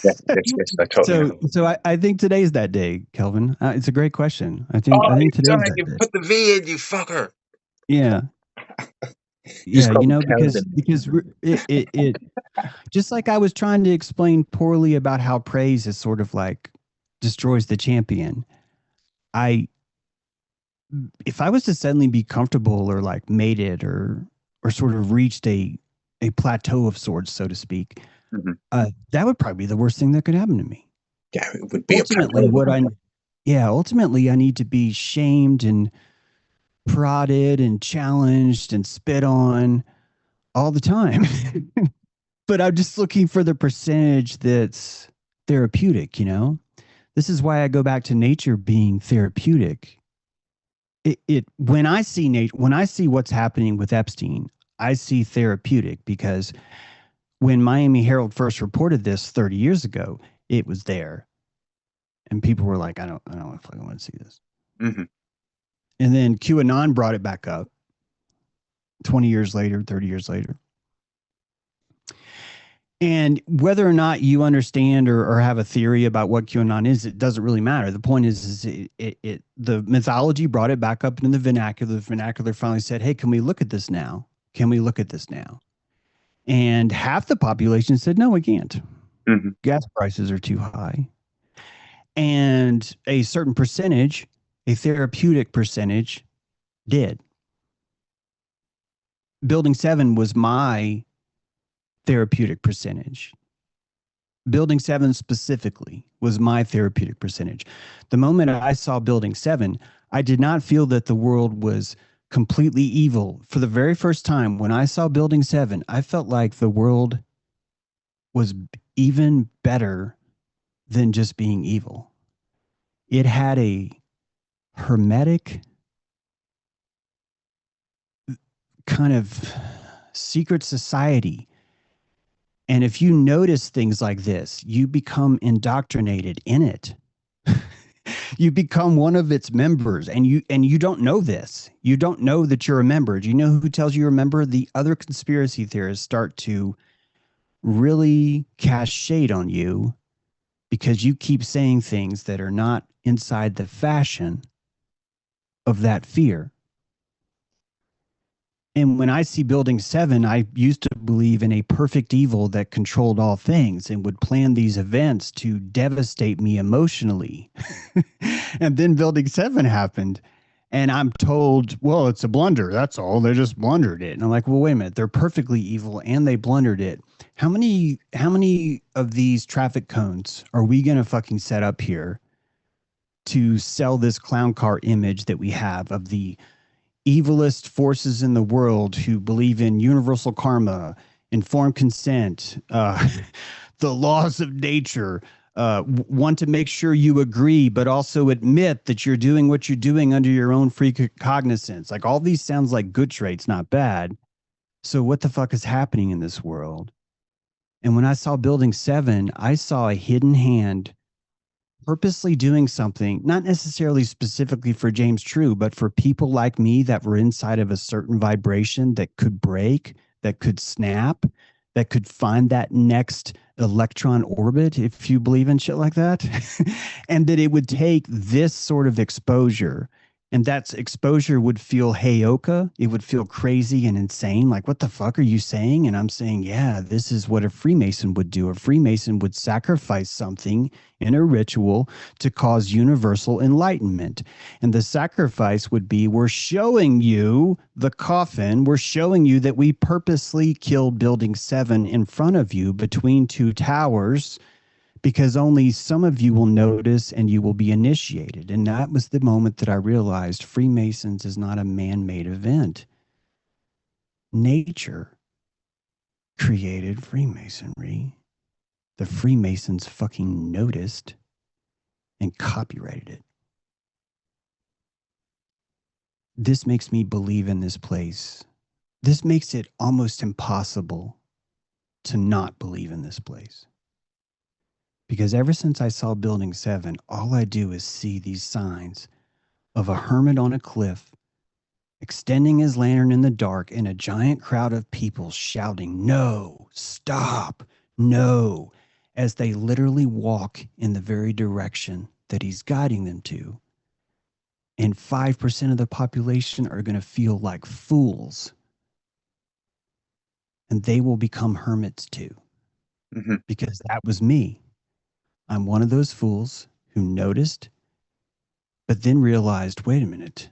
yeah, yes, I totally so, know. I think today's that day, Kelvin. It's a great question. I Oh, think you've done today's it! that You day. put the V in, you fucker. Yeah. You just Yeah. call You me know, Kelvin. because it, just like I was trying to explain poorly about how praise is sort of like destroys the champion. I, if I was to suddenly be comfortable or like made it or sort of reached a plateau of sorts, so to speak, Mm-hmm. that would probably be the worst thing that could happen to me. Yeah, it would be a Ultimately, plateau, wouldn't it? ultimately I need to be shamed and prodded and challenged and spit on all the time. But I'm just looking for the percentage that's therapeutic, you know? This is why I go back to nature being therapeutic. It when I see nature, when I see what's happening with Epstein, I see therapeutic because when Miami Herald first reported this 30 years ago, it was there. And people were like, I don't fucking want to see this. Mm-hmm. And then QAnon brought it back up 20 years later, 30 years later. And whether or not you understand or have a theory about what QAnon is, it doesn't really matter. The point is the mythology brought it back up into the vernacular. The vernacular finally said, "Hey, can we look at this now? Can we look at this now?" And half the population said, "No, we can't. Hmm. Gas prices are too high." And a certain percentage, a therapeutic percentage, did. Building 7 was my therapeutic percentage. Building 7 specifically was my therapeutic percentage. The moment I saw Building 7, I did not feel that the world was completely evil. For the very first time, when I saw Building 7, I felt like the world was even better than just being evil. It had a hermetic kind of secret society. And if you notice things like this, you become indoctrinated in it. You become one of its members, and you don't know this. You don't know that you're a member. Do you know who tells you you're a member? The other conspiracy theorists start to really cast shade on you because you keep saying things that are not inside the fashion of that fear. And when I see Building 7, I used to believe in a perfect evil that controlled all things and would plan these events to devastate me emotionally. And then Building 7 happened. And I'm told, well, it's a blunder. That's all. They just blundered it. And I'm like, well, wait a minute. They're perfectly evil and they blundered it. How many of these traffic cones are we going to fucking set up here to sell this clown car image that we have of the evilest forces in the world who believe in universal karma, informed consent, the laws of nature, want to make sure you agree, but also admit that you're doing what you're doing under your own free cognizance. Like all these sounds like good traits, not bad. So what the fuck is happening in this world? And when I saw Building 7, I saw a hidden hand purposely doing something, not necessarily specifically for James True, but for people like me that were inside of a certain vibration that could break, that could snap, that could find that next electron orbit, if you believe in shit like that. And that it would take this sort of exposure. And that exposure would feel heyoka. It would feel crazy and insane. Like, what the fuck are you saying? And I'm saying, yeah, this is what a Freemason would do. A Freemason would sacrifice something in a ritual to cause universal enlightenment. And the sacrifice would be, we're showing you the coffin. We're showing you that we purposely killed Building 7 in front of you between two towers because only some of you will notice and you will be initiated. And that was the moment that I realized Freemasons is not a man-made event. Nature created Freemasonry. The Freemasons fucking noticed and copyrighted it. This makes me believe in this place. This makes it almost impossible to not believe in this place. Because ever since I saw Building 7, all I do is see these signs of a hermit on a cliff extending his lantern in the dark and a giant crowd of people shouting, "No, stop, no," as they literally walk in the very direction that he's guiding them to. And 5% of the population are going to feel like fools. And they will become hermits too, Hmm. because that was me. I'm one of those fools who noticed, but then realized, wait a minute,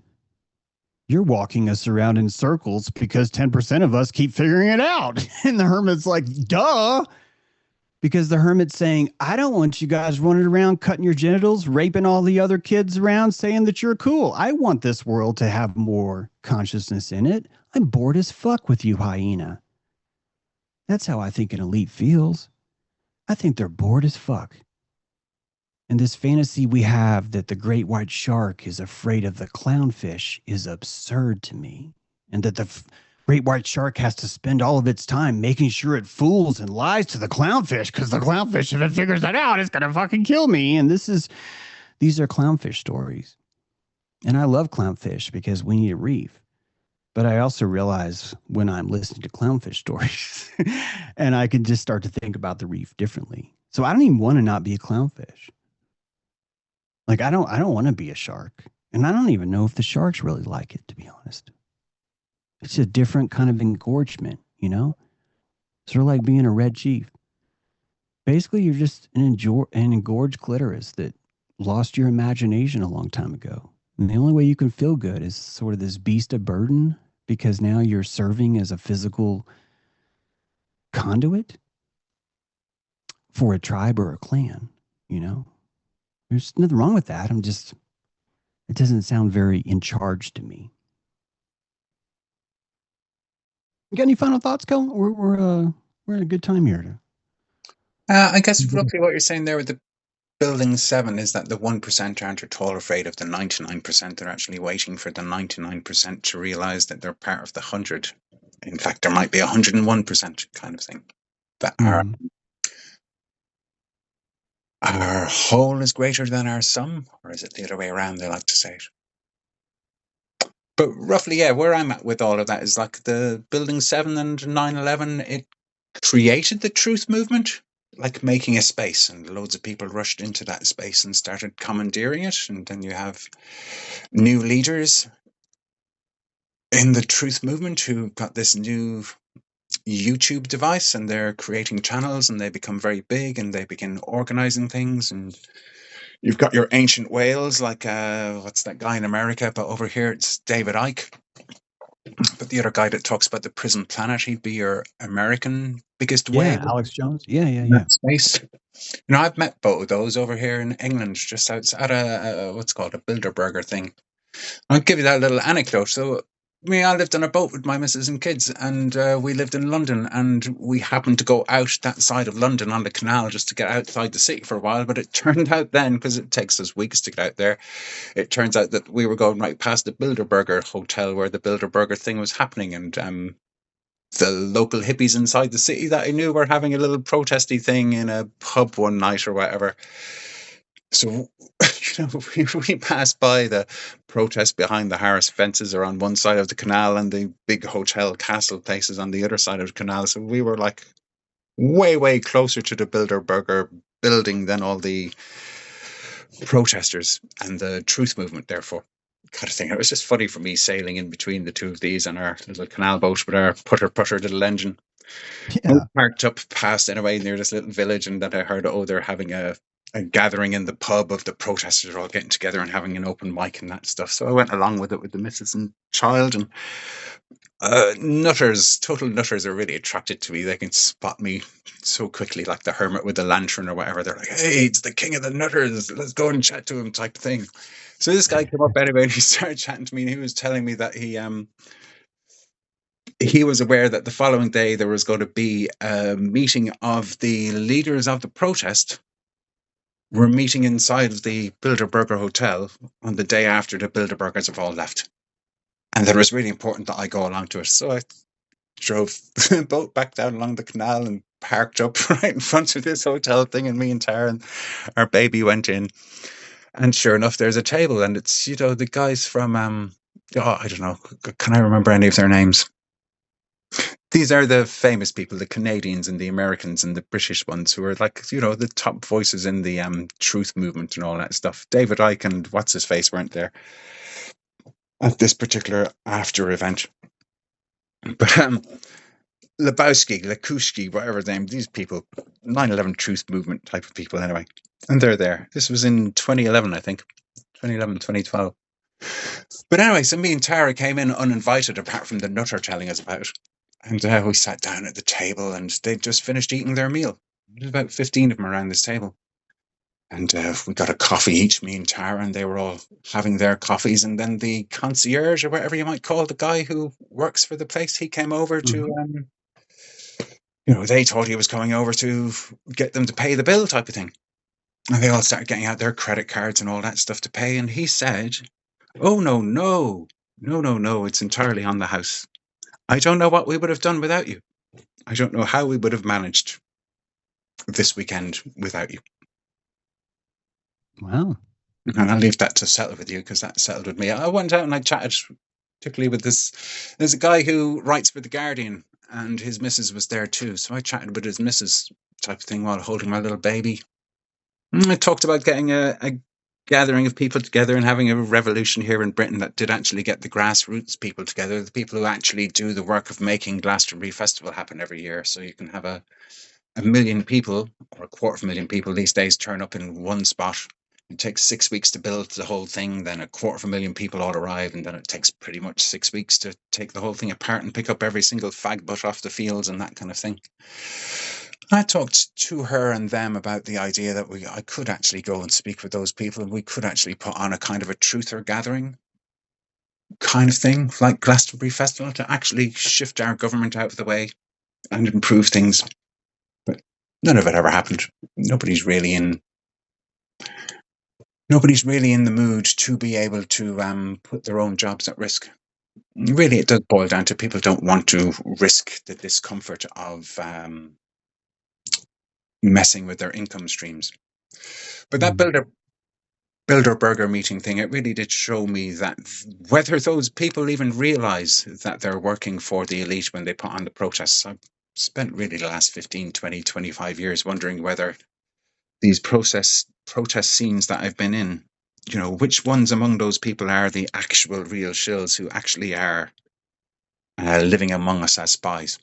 you're walking us around in circles because 10% of us keep figuring it out. And the hermit's like, duh. Because the hermit's saying, I don't want you guys running around cutting your genitals, raping all the other kids around, saying that you're cool. I want this world to have more consciousness in it. I'm bored as fuck with you, hyena. That's how I think an elite feels. I think they're bored as fuck. And this fantasy we have that the great white shark is afraid of the clownfish is absurd to me. And that the great white shark has to spend all of its time making sure it fools and lies to the clownfish because the clownfish, if it figures that out, it's going to fucking kill me. And these are clownfish stories. And I love clownfish because we need a reef. But I also realize when I'm listening to clownfish stories and I can just start to think about the reef differently. So I don't even want to not be a clownfish. Like I don't want to be a shark. And I don't even know if the sharks really like it, to be honest. It's a different kind of engorgement, you know? Sort of like being a red chief. Basically, you're just an engorged clitoris that lost your imagination a long time ago. And the only way you can feel good is sort of this beast of burden because now you're serving as a physical conduit for a tribe or a clan, you know? There's nothing wrong with that. It doesn't sound very in charge to me. You got any final thoughts, Cole? We're in a good time here. I guess roughly what you're saying there with the building 7 is that the 1% aren't at all afraid of the 99%. They're actually waiting for the 99% to realize that they're part of the 100. In fact, there might be 101% kind of thing. That Mm-hmm. our whole is greater than our sum, or is it the other way around? They like to say it. But roughly, yeah, where I'm at with all of that is like the building 7 and 9/11. It created the truth movement, like making a space, and loads of people rushed into that space and started commandeering it. And then you have new leaders in the truth movement who got this new YouTube device, and they're creating channels, and they become very big, and they begin organizing things. And you've got your ancient whales, like what's that guy in America? But over here, it's David Icke. But the other guy that talks about the prison planet, he'd be your American biggest whale Yeah, Alex Jones. Yeah, yeah, in yeah. that space. I've met both of those over here in England, just outside a what's called a Bilderberger thing. I'll give you that little anecdote. So, I lived on a boat with my missus and kids, and we lived in London, and we happened to go out that side of London on the canal just to get outside the city for a while. But it turned out then, because it takes us weeks to get out there, it turns out that we were going right past the Bilderberger hotel where the Bilderberger thing was happening, and the local hippies inside the city that I knew were having a little protesty thing in a pub one night or whatever. So, we passed by the protest behind the Harris fences are on one side of the canal and the big hotel castle places on the other side of the canal. So we were like way, way closer to the Bilderberger building than all the protesters and the truth movement, therefore. Kind of thing. It was just funny for me sailing in between the two of these on our little canal boat with our putter little engine. I Yeah. parked up past anyway near this little village, and then I heard, oh, they're having a gathering in the pub of the protesters are all getting together and having an open mic and that stuff. So I went along with it with the missus and child. And nutters, total nutters, are really attracted to me. They can spot me so quickly, like the hermit with the lantern or whatever. They're like, hey, it's the king of the nutters. Let's go and chat to him, type of thing. So this guy came up anyway, and he started chatting to me, and he was telling me that he was aware that the following day there was going to be a meeting of the leaders of the protest were meeting inside of the Bilderberger Hotel on the day after the Bilderbergers have all left. And that it was really important that I go along to it. So I drove the boat back down along the canal and parked up right in front of this hotel thing. And me and Tara and our baby went in. And sure enough, there's a table. And it's, the guys from, I don't know, can I remember any of their names? These are the famous people, the Canadians and the Americans and the British ones who are like, the top voices in the truth movement and all that stuff. David Icke and what's his face weren't there at this particular after event. But Lekushki, whatever his name, these people, 9/11 truth movement type of people anyway. And they're there. This was in 2011, I think. 2011, 2012. But anyway, so me and Tara came in uninvited, apart from the nutter telling us about it. And we sat down at the table, and they'd just finished eating their meal. There's about 15 of them around this table. And we got a coffee each, me and Tara, and they were all having their coffees. And then the concierge, or whatever you might call the guy who works for the place, he came over to, Hmm. they thought he was coming over to get them to pay the bill type of thing. And they all started getting out their credit cards and all that stuff to pay. And he said, oh, no, no, no, no, no, it's entirely on the house. I don't know what we would have done without you. I don't know how we would have managed this weekend without you. Wow. And I'll leave that to settle with you, because that settled with me. I went out and I chatted particularly with this. There's a guy who writes for the Guardian, and his missus was there too. So I chatted with his missus, type of thing, while holding my little baby. I talked about getting a gathering of people together and having a revolution here in Britain that did actually get the grassroots people together, the people who actually do the work of making Glastonbury Festival happen every year. So you can have a million people, or a quarter of a million people these days, turn up in one spot. It takes 6 weeks to build the whole thing, then a quarter of a million people all arrive, and then it takes pretty much 6 weeks to take the whole thing apart and pick up every single fag butt off the fields and that kind of thing. I talked to her and them about the idea that I could actually go and speak with those people, and we could actually put on a kind of a truther gathering kind of thing, like Glastonbury Festival, to actually shift our government out of the way and improve things. But none of it ever happened. Nobody's really in the mood to be able to put their own jobs at risk. Really, it does boil down to people don't want to risk the discomfort of messing with their income streams. But that builder burger meeting thing, it really did show me that whether those people even realize that they're working for the elite when they put on the protests. I've spent really the last 15, 20, 25 years wondering whether these protest scenes that I've been in, which ones among those people are the actual real shills who actually are living among us as spies.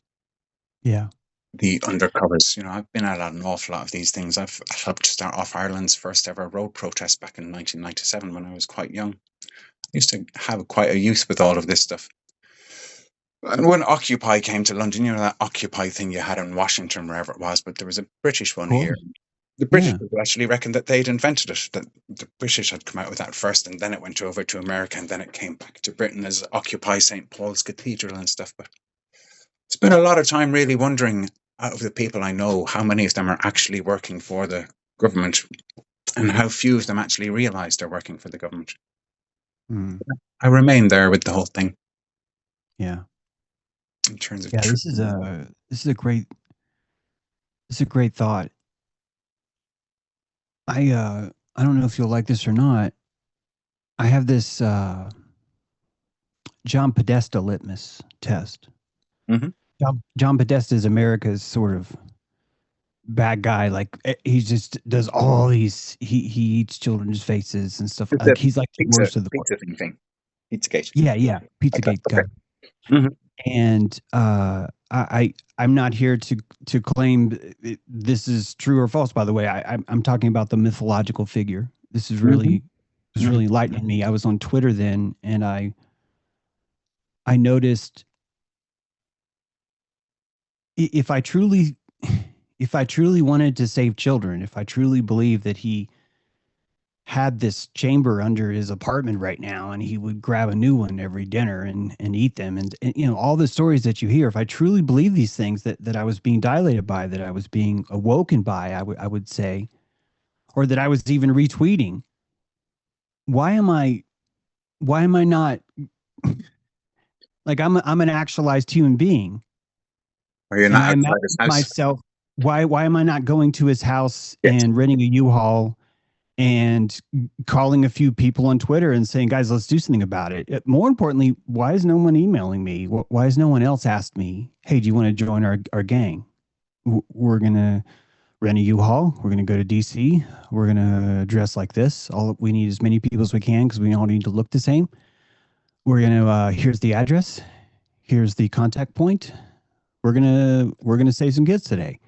Yeah. The undercovers. I've been at an awful lot of these things. I've helped start off Ireland's first ever road protest back in 1997 when I was quite young. I used to have quite a youth with all of this stuff. And when Occupy came to London, that Occupy thing you had in Washington, wherever it was, but there was a British one Cool. here. The British Yeah. people actually reckoned that they'd invented it, that the British had come out with that first, and then it went over to America, and then it came back to Britain as Occupy St. Paul's Cathedral and stuff. But spent a lot of time really wondering, out of the people I know, how many of them are actually working for the government and how few of them actually realize they're working for the government. Mm. I remain there with the whole thing. Yeah. In terms of This is a great thought. I don't know if you'll like this or not. I have this John Podesta litmus test. Mhm. John Podesta is America's sort of bad guy. Like he just does all these. He eats children's faces and stuff. It's a Like he's like the worst of the worst. pizza thing. Pizzagate. Yeah, Pizzagate guy. Mhm. And I'm not here to claim this is true or false. By the way, I'm talking about the mythological figure. This is really enlightening me. I was on Twitter then, and I noticed if I truly wanted to save children, if I truly believed that he had this chamber under his apartment right now and he would grab a new one every dinner and eat them and all the stories that you hear, if I truly believe these things that I was being dilated by, that I was being awoken by, I would say, or that I was even retweeting, why am I not like I'm an actualized human being, Are you and not I outside imagine his house? myself, why am I not going to his house Yes. and renting a U-Haul and calling a few people on Twitter and saying, guys, let's do something about it. More importantly, why is no one emailing me? Why has no one else asked me, hey, do you want to join our gang? We're going to rent a U-Haul. We're going to go to DC. We're going to dress like this. All we need as many people as we can because we all need to look the same. We're going to, here's the address. Here's the contact point. We're going to save some kids today.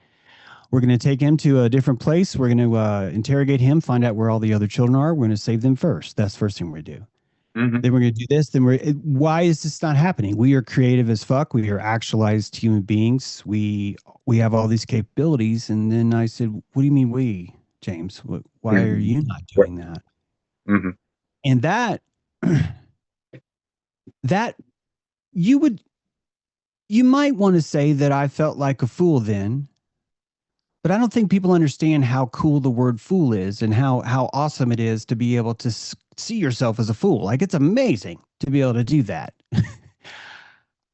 We're going to take him to a different place. We're going to interrogate him, find out where all the other children are. We're going to save them first. That's the first thing we're going to do. Mm-hmm. Then we're going to do this. Then why is this not happening? We are creative as fuck. We are actualized human beings. We have all these capabilities. And then I said, what do you mean we, James? Why are you not doing that? Mm-hmm. And that you might want to say that I felt like a fool then. But I don't think people understand how cool the word fool is and how awesome it is to be able to see yourself as a fool. Like it's amazing to be able to do that.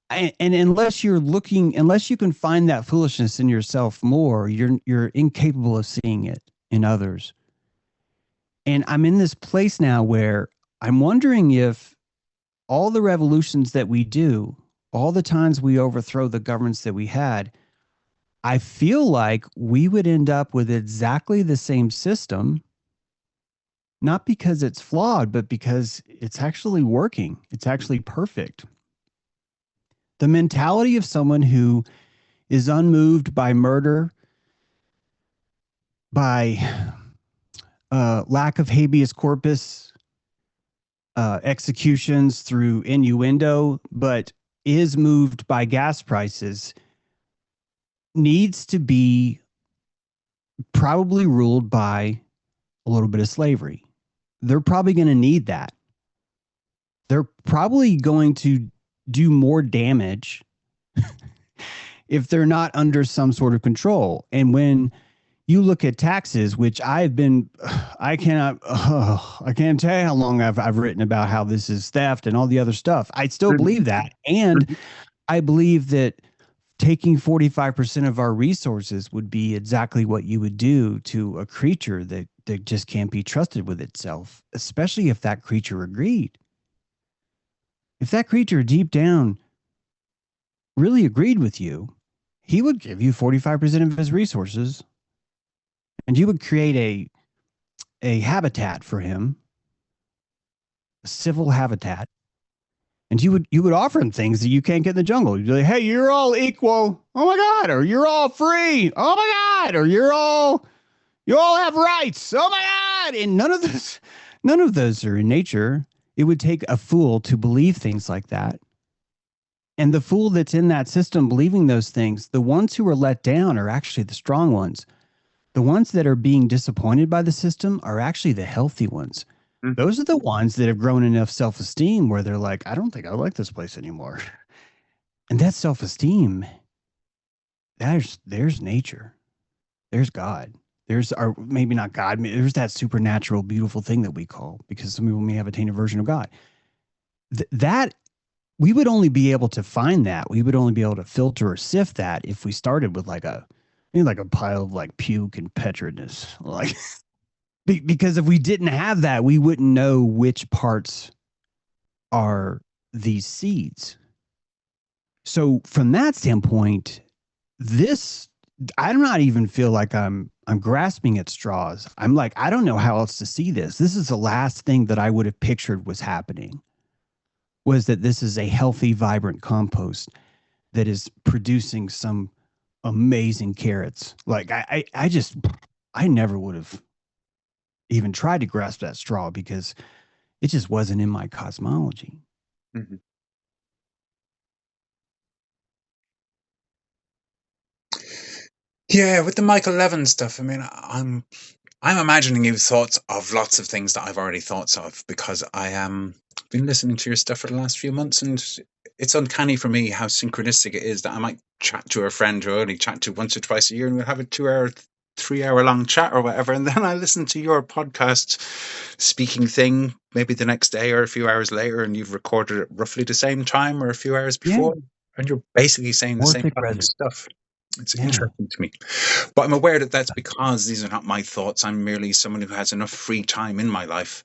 And unless you can find that foolishness in yourself more, you're incapable of seeing it in others. And I'm in this place now where I'm wondering if all the revolutions that we do, all the times we overthrow the governments that we had, I feel like we would end up with exactly the same system, not because it's flawed, but because it's actually working. It's actually perfect. The mentality of someone who is unmoved by murder, by lack of habeas corpus, executions through innuendo, but is moved by gas prices, needs to be probably ruled by a little bit of slavery. They're probably going to need that. They're probably going to do more damage if they're not under some sort of control. And when you look at taxes, which I've been, I can't tell you how long I've written about how this is theft and all the other stuff. I still believe that. And I believe that taking 45% of our resources would be exactly what you would do to a creature that just can't be trusted with itself, especially if that creature agreed. If that creature deep down really agreed with you, he would give you 45% of his resources and you would create a habitat for him, a civil habitat, and you would offer him things that you can't get in the jungle. You'd be like, hey, you're all equal. Oh my God. Or you're all free. Oh my God. Or you all have rights. Oh my God. And none of those are in nature. It would take a fool to believe things like that. And the fool that's in that system believing those things, the ones who are let down are actually the strong ones. The ones that are being disappointed by the system are actually the healthy ones. Those are the ones that have grown enough self esteem where they're like, I don't think I like this place anymore. And that self esteem, there's nature, there's God, there's our maybe not God, there's that supernatural, beautiful thing that we call, because some people may have a tainted version of God. That we would only be able to find that. We would only be able to filter or sift that if we started with like a pile of like puke and petridness, like because if we didn't have that, we wouldn't know which parts are these seeds. So from that standpoint, this I do not even feel like I'm grasping at straws. I'm like, I don't know how else to see this. This is the last thing that I would have pictured was happening, was that this is a healthy, vibrant compost that is producing some amazing carrots. Like I never would have even tried to grasp that straw because it just wasn't in my cosmology. Mm-hmm. Yeah, with the Michael Levin stuff, I mean, I'm imagining you thoughts of lots of things that I've already thought of because I am been listening to your stuff for the last few months, and it's uncanny for me how synchronistic it is that I might chat to a friend who I only chat to once or twice a year, and we'll have a 2 hour, 3 hour long chat or whatever, and then I listen to your podcast speaking thing maybe the next day or a few hours later, and you've recorded it roughly the same time or a few hours Yeah. before, and you're basically saying the same Orphic fucking resonance. stuff. It's Yeah. interesting to me. But I'm aware that that's because these are not my thoughts. I'm merely someone who has enough free time in my life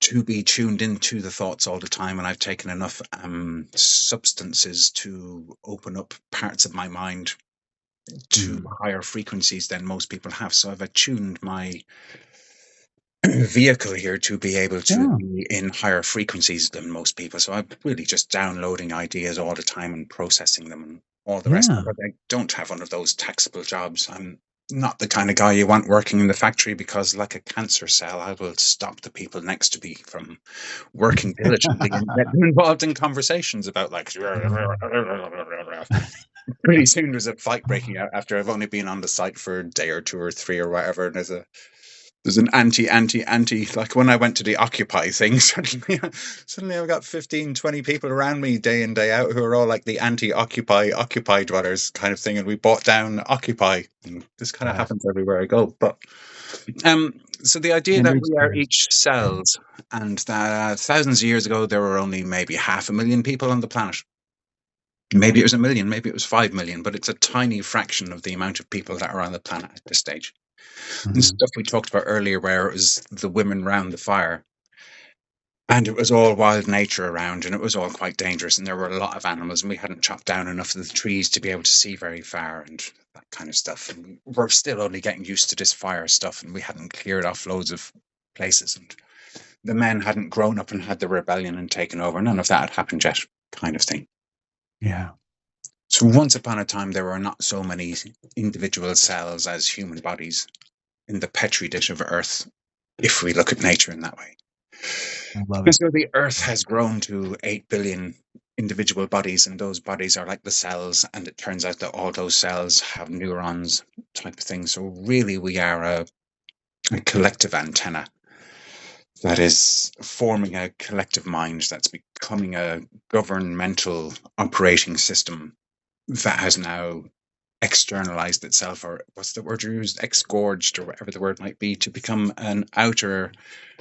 to be tuned into the thoughts all the time. And I've taken enough substances to open up parts of my mind to Mm. higher frequencies than most people have. So I've attuned my vehicle here to be able to Yeah. be in higher frequencies than most people. So I'm really just downloading ideas all the time and processing them and all the rest. Yeah. But I don't have one of those taxable jobs. I'm not the kind of guy you want working in the factory because, like a cancer cell, I will stop the people next to me from working diligently and get them involved in conversations about like. Pretty soon there's a fight breaking out after I've only been on the site for a day or two or three or whatever, and there's an anti, like when I went to the Occupy thing, suddenly I've got 15, 20 people around me day in, day out who are all like the Occupy dwellers kind of thing. And we bought down Occupy. And this kind of Awesome. happens everywhere I go. But so the idea that Kindred we are spirits. each cells and that thousands of years ago, there were only maybe 500,000 people on the planet. Maybe it was 1 million, maybe it was 5 million, but it's a tiny fraction of the amount of people that are on the planet at this stage. And Mhm. stuff we talked about earlier, where it was the women round the fire. And it was all wild nature around, and it was all quite dangerous. And there were a lot of animals, and we hadn't chopped down enough of the trees to be able to see very far and that kind of stuff. And we're still only getting used to this fire stuff, and we hadn't cleared off loads of places. And the men hadn't grown up and had the rebellion and taken over. None of that had happened yet, kind of thing. Yeah. So once upon a time, there were not so many individual cells as human bodies in the petri dish of Earth, if we look at nature in that way. I love And it. so the Earth has grown to 8 billion individual bodies, and those bodies are like the cells. And it turns out that all those cells have neurons, type of thing. So really, we are a collective antenna that is forming a collective mind that's becoming a governmental operating system that has now externalized itself, or what's the word you use, exgorged, or whatever the word might be, to become an outer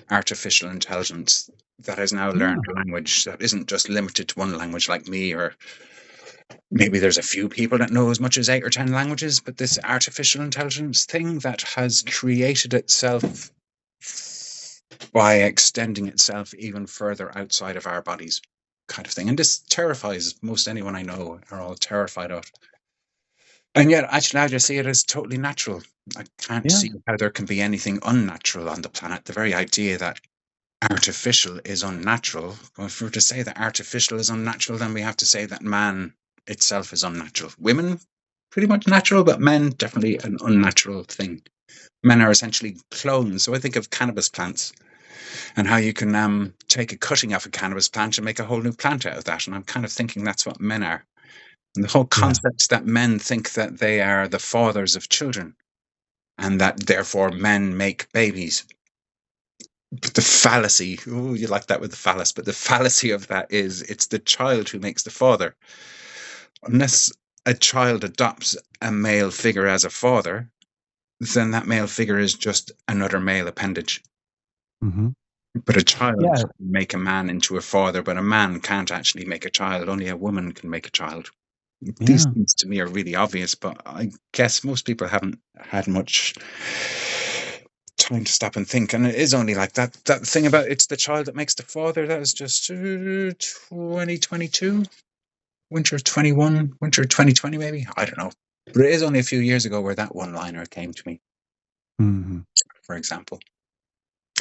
artificial intelligence that has now Yeah. learned a language that isn't just limited to one language like me, or maybe there's a few people that know as much as 8 or 10 languages, but this artificial intelligence thing that has created itself by extending itself even further outside of our bodies, kind of thing. And this terrifies most anyone I know, are all terrified of. And yet, actually, I just see it as totally natural. I can't Yeah. see how there can be anything unnatural on the planet. The very idea that artificial is unnatural. Well, if we were to say that artificial is unnatural, then we have to say that man itself is unnatural. Women, pretty much natural, but men, definitely an unnatural thing. Men are essentially clones. So I think of cannabis plants and how you can take a cutting off a cannabis plant and make a whole new plant out of that. And I'm kind of thinking that's what men are. And the whole Yeah. concept that men think that they are the fathers of children and that therefore men make babies. But the fallacy, oh, you like that with the phallus, but the fallacy of that is it's the child who makes the father. Unless a child adopts a male figure as a father, then that male figure is just another male appendage. Hmm. But a child Yeah. can make a man into a father, but a man can't actually make a child. Only a woman can make a child. These Yeah. things to me are really obvious, but I guess most people haven't had much time to stop and think. And it is only like that. That thing about it's the child that makes the father, that was just 2022, winter 21, winter 2020, maybe. I don't know. But it is only a few years ago where that one liner came to me, Hmm. for example.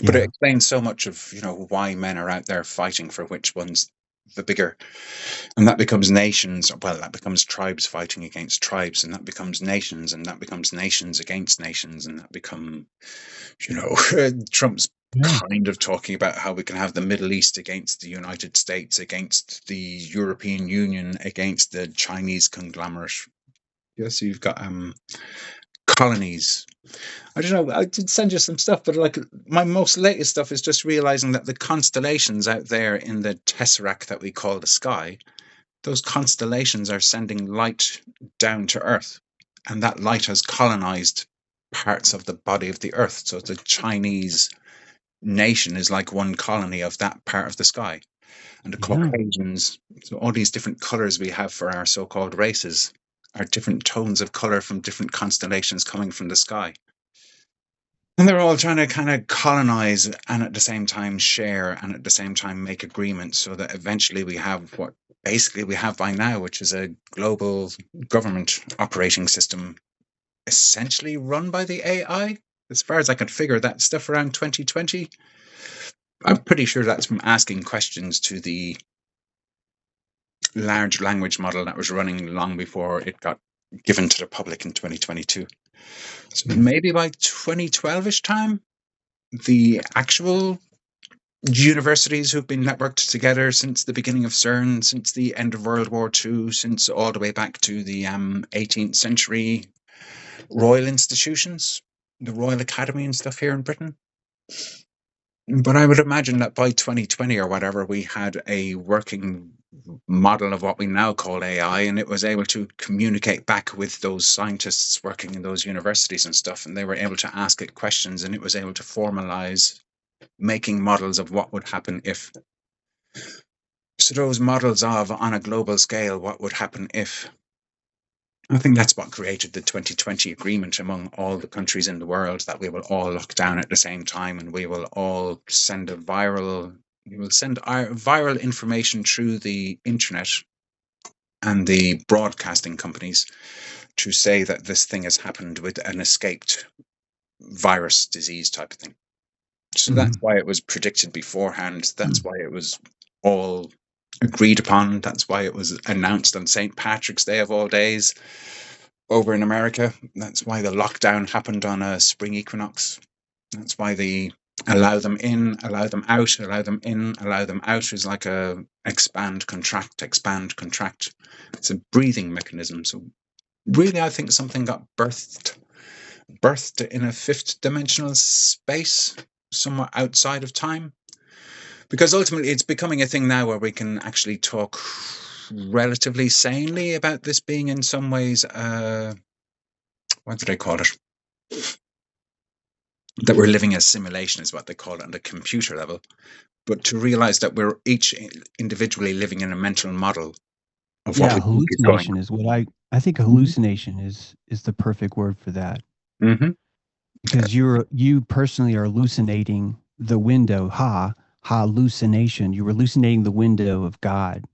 But it Yeah. explains so much of, why men are out there fighting for which one's the bigger. And that becomes nations, well, that becomes tribes fighting against tribes, and that becomes nations, and that becomes nations against nations, and that become, Trump's Yeah. kind of talking about how we can have the Middle East against the United States, against the European Union, against the Chinese conglomerate. Yes, you've got colonies. I don't know. I did send you some stuff, but like my most latest stuff is just realizing that the constellations out there in the tesseract that we call the sky, those constellations are sending light down to Earth, and that light has colonized parts of the body of the Earth. So the Chinese nation is like one colony of that part of the sky. And the Yeah. Caucasians, so all these different colors we have for our so called races are different tones of color from different constellations coming from the sky. And they're all trying to kind of colonize and at the same time share and at the same time make agreements so that eventually we have what basically we have by now, which is a global government operating system essentially run by the AI. As far as I can figure that stuff around 2020, I'm pretty sure that's from asking questions to the large language model that was running long before it got given to the public in 2022. So Yeah. maybe by 2012ish time, the actual universities who've been networked together since the beginning of CERN, since the end of World War II, since all the way back to the 18th century royal institutions, the Royal Academy and stuff here in Britain. But I would imagine that by 2020 or whatever, we had a working model of what we now call AI, and it was able to communicate back with those scientists working in those universities and stuff, and they were able to ask it questions, and it was able to formalize making models of what would happen if. So those models of, on a global scale, what would happen if. I think that's what created the 2020 agreement among all the countries in the world, that we will all lock down at the same time and we will all send a viral You will send viral information through the internet and the broadcasting companies to say that this thing has happened with an escaped virus disease type of thing. So that's Mhm. why it was predicted beforehand. That's why it was all agreed upon. That's why it was announced on St. Patrick's Day of all days over in America. That's why the lockdown happened on a spring equinox. That's why the allow them in, allow them out, allow them in, allow them out is like a expand, contract, expand, contract. It's a breathing mechanism. So really, I think something got birthed in a fifth dimensional space, somewhat outside of time. Because ultimately, it's becoming a thing now where we can actually talk relatively sanely about this being in some ways, what do they call it? That we're living a simulation is what they call it on the computer level. But to realize that we're each individually living in a mental model of what Yeah, we think is going hallucination is what I think on. hallucination is the perfect word for that, Mm-hmm. because you personally are hallucinating the window. Hallucination. You're hallucinating the window of God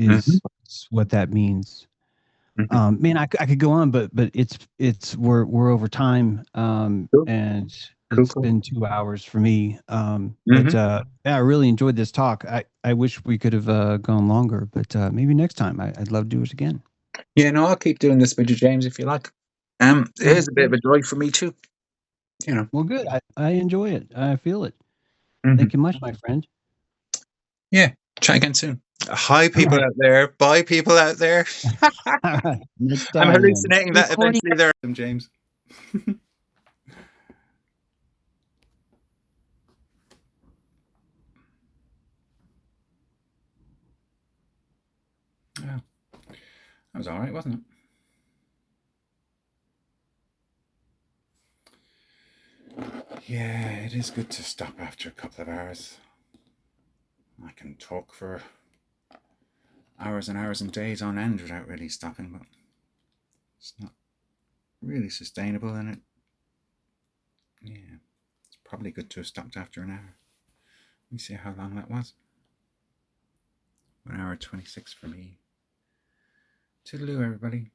Mm-hmm. is what that means. Mm-hmm. Man, I could go on, but it's we're over time, Cool. and Cool. it's Cool. been 2 hours for me. But Mm-hmm. yeah, I really enjoyed this talk. I wish we could have gone longer, but maybe next time I'd love to do it again. Yeah, no, I'll keep doing this with you, James, if you like. It Sounds is a bit of good. a joy for me too. You know. Well, good. I enjoy it. I feel it. Mm-hmm. Thank you much, my friend. Yeah. Chat again soon. Hi, All people right. out there. Bye, people out there. All right. Next I'm time then. hallucinating that Recording. eventually there, James. Yeah, that was all right, wasn't it? Yeah, it is good to stop after a couple of hours. I can talk for hours and hours and days on end without really stopping, but it's not really sustainable, and it's probably good to have stopped after an hour. Let me see how long that was. 1 hour 26 for me. Toodaloo, everybody.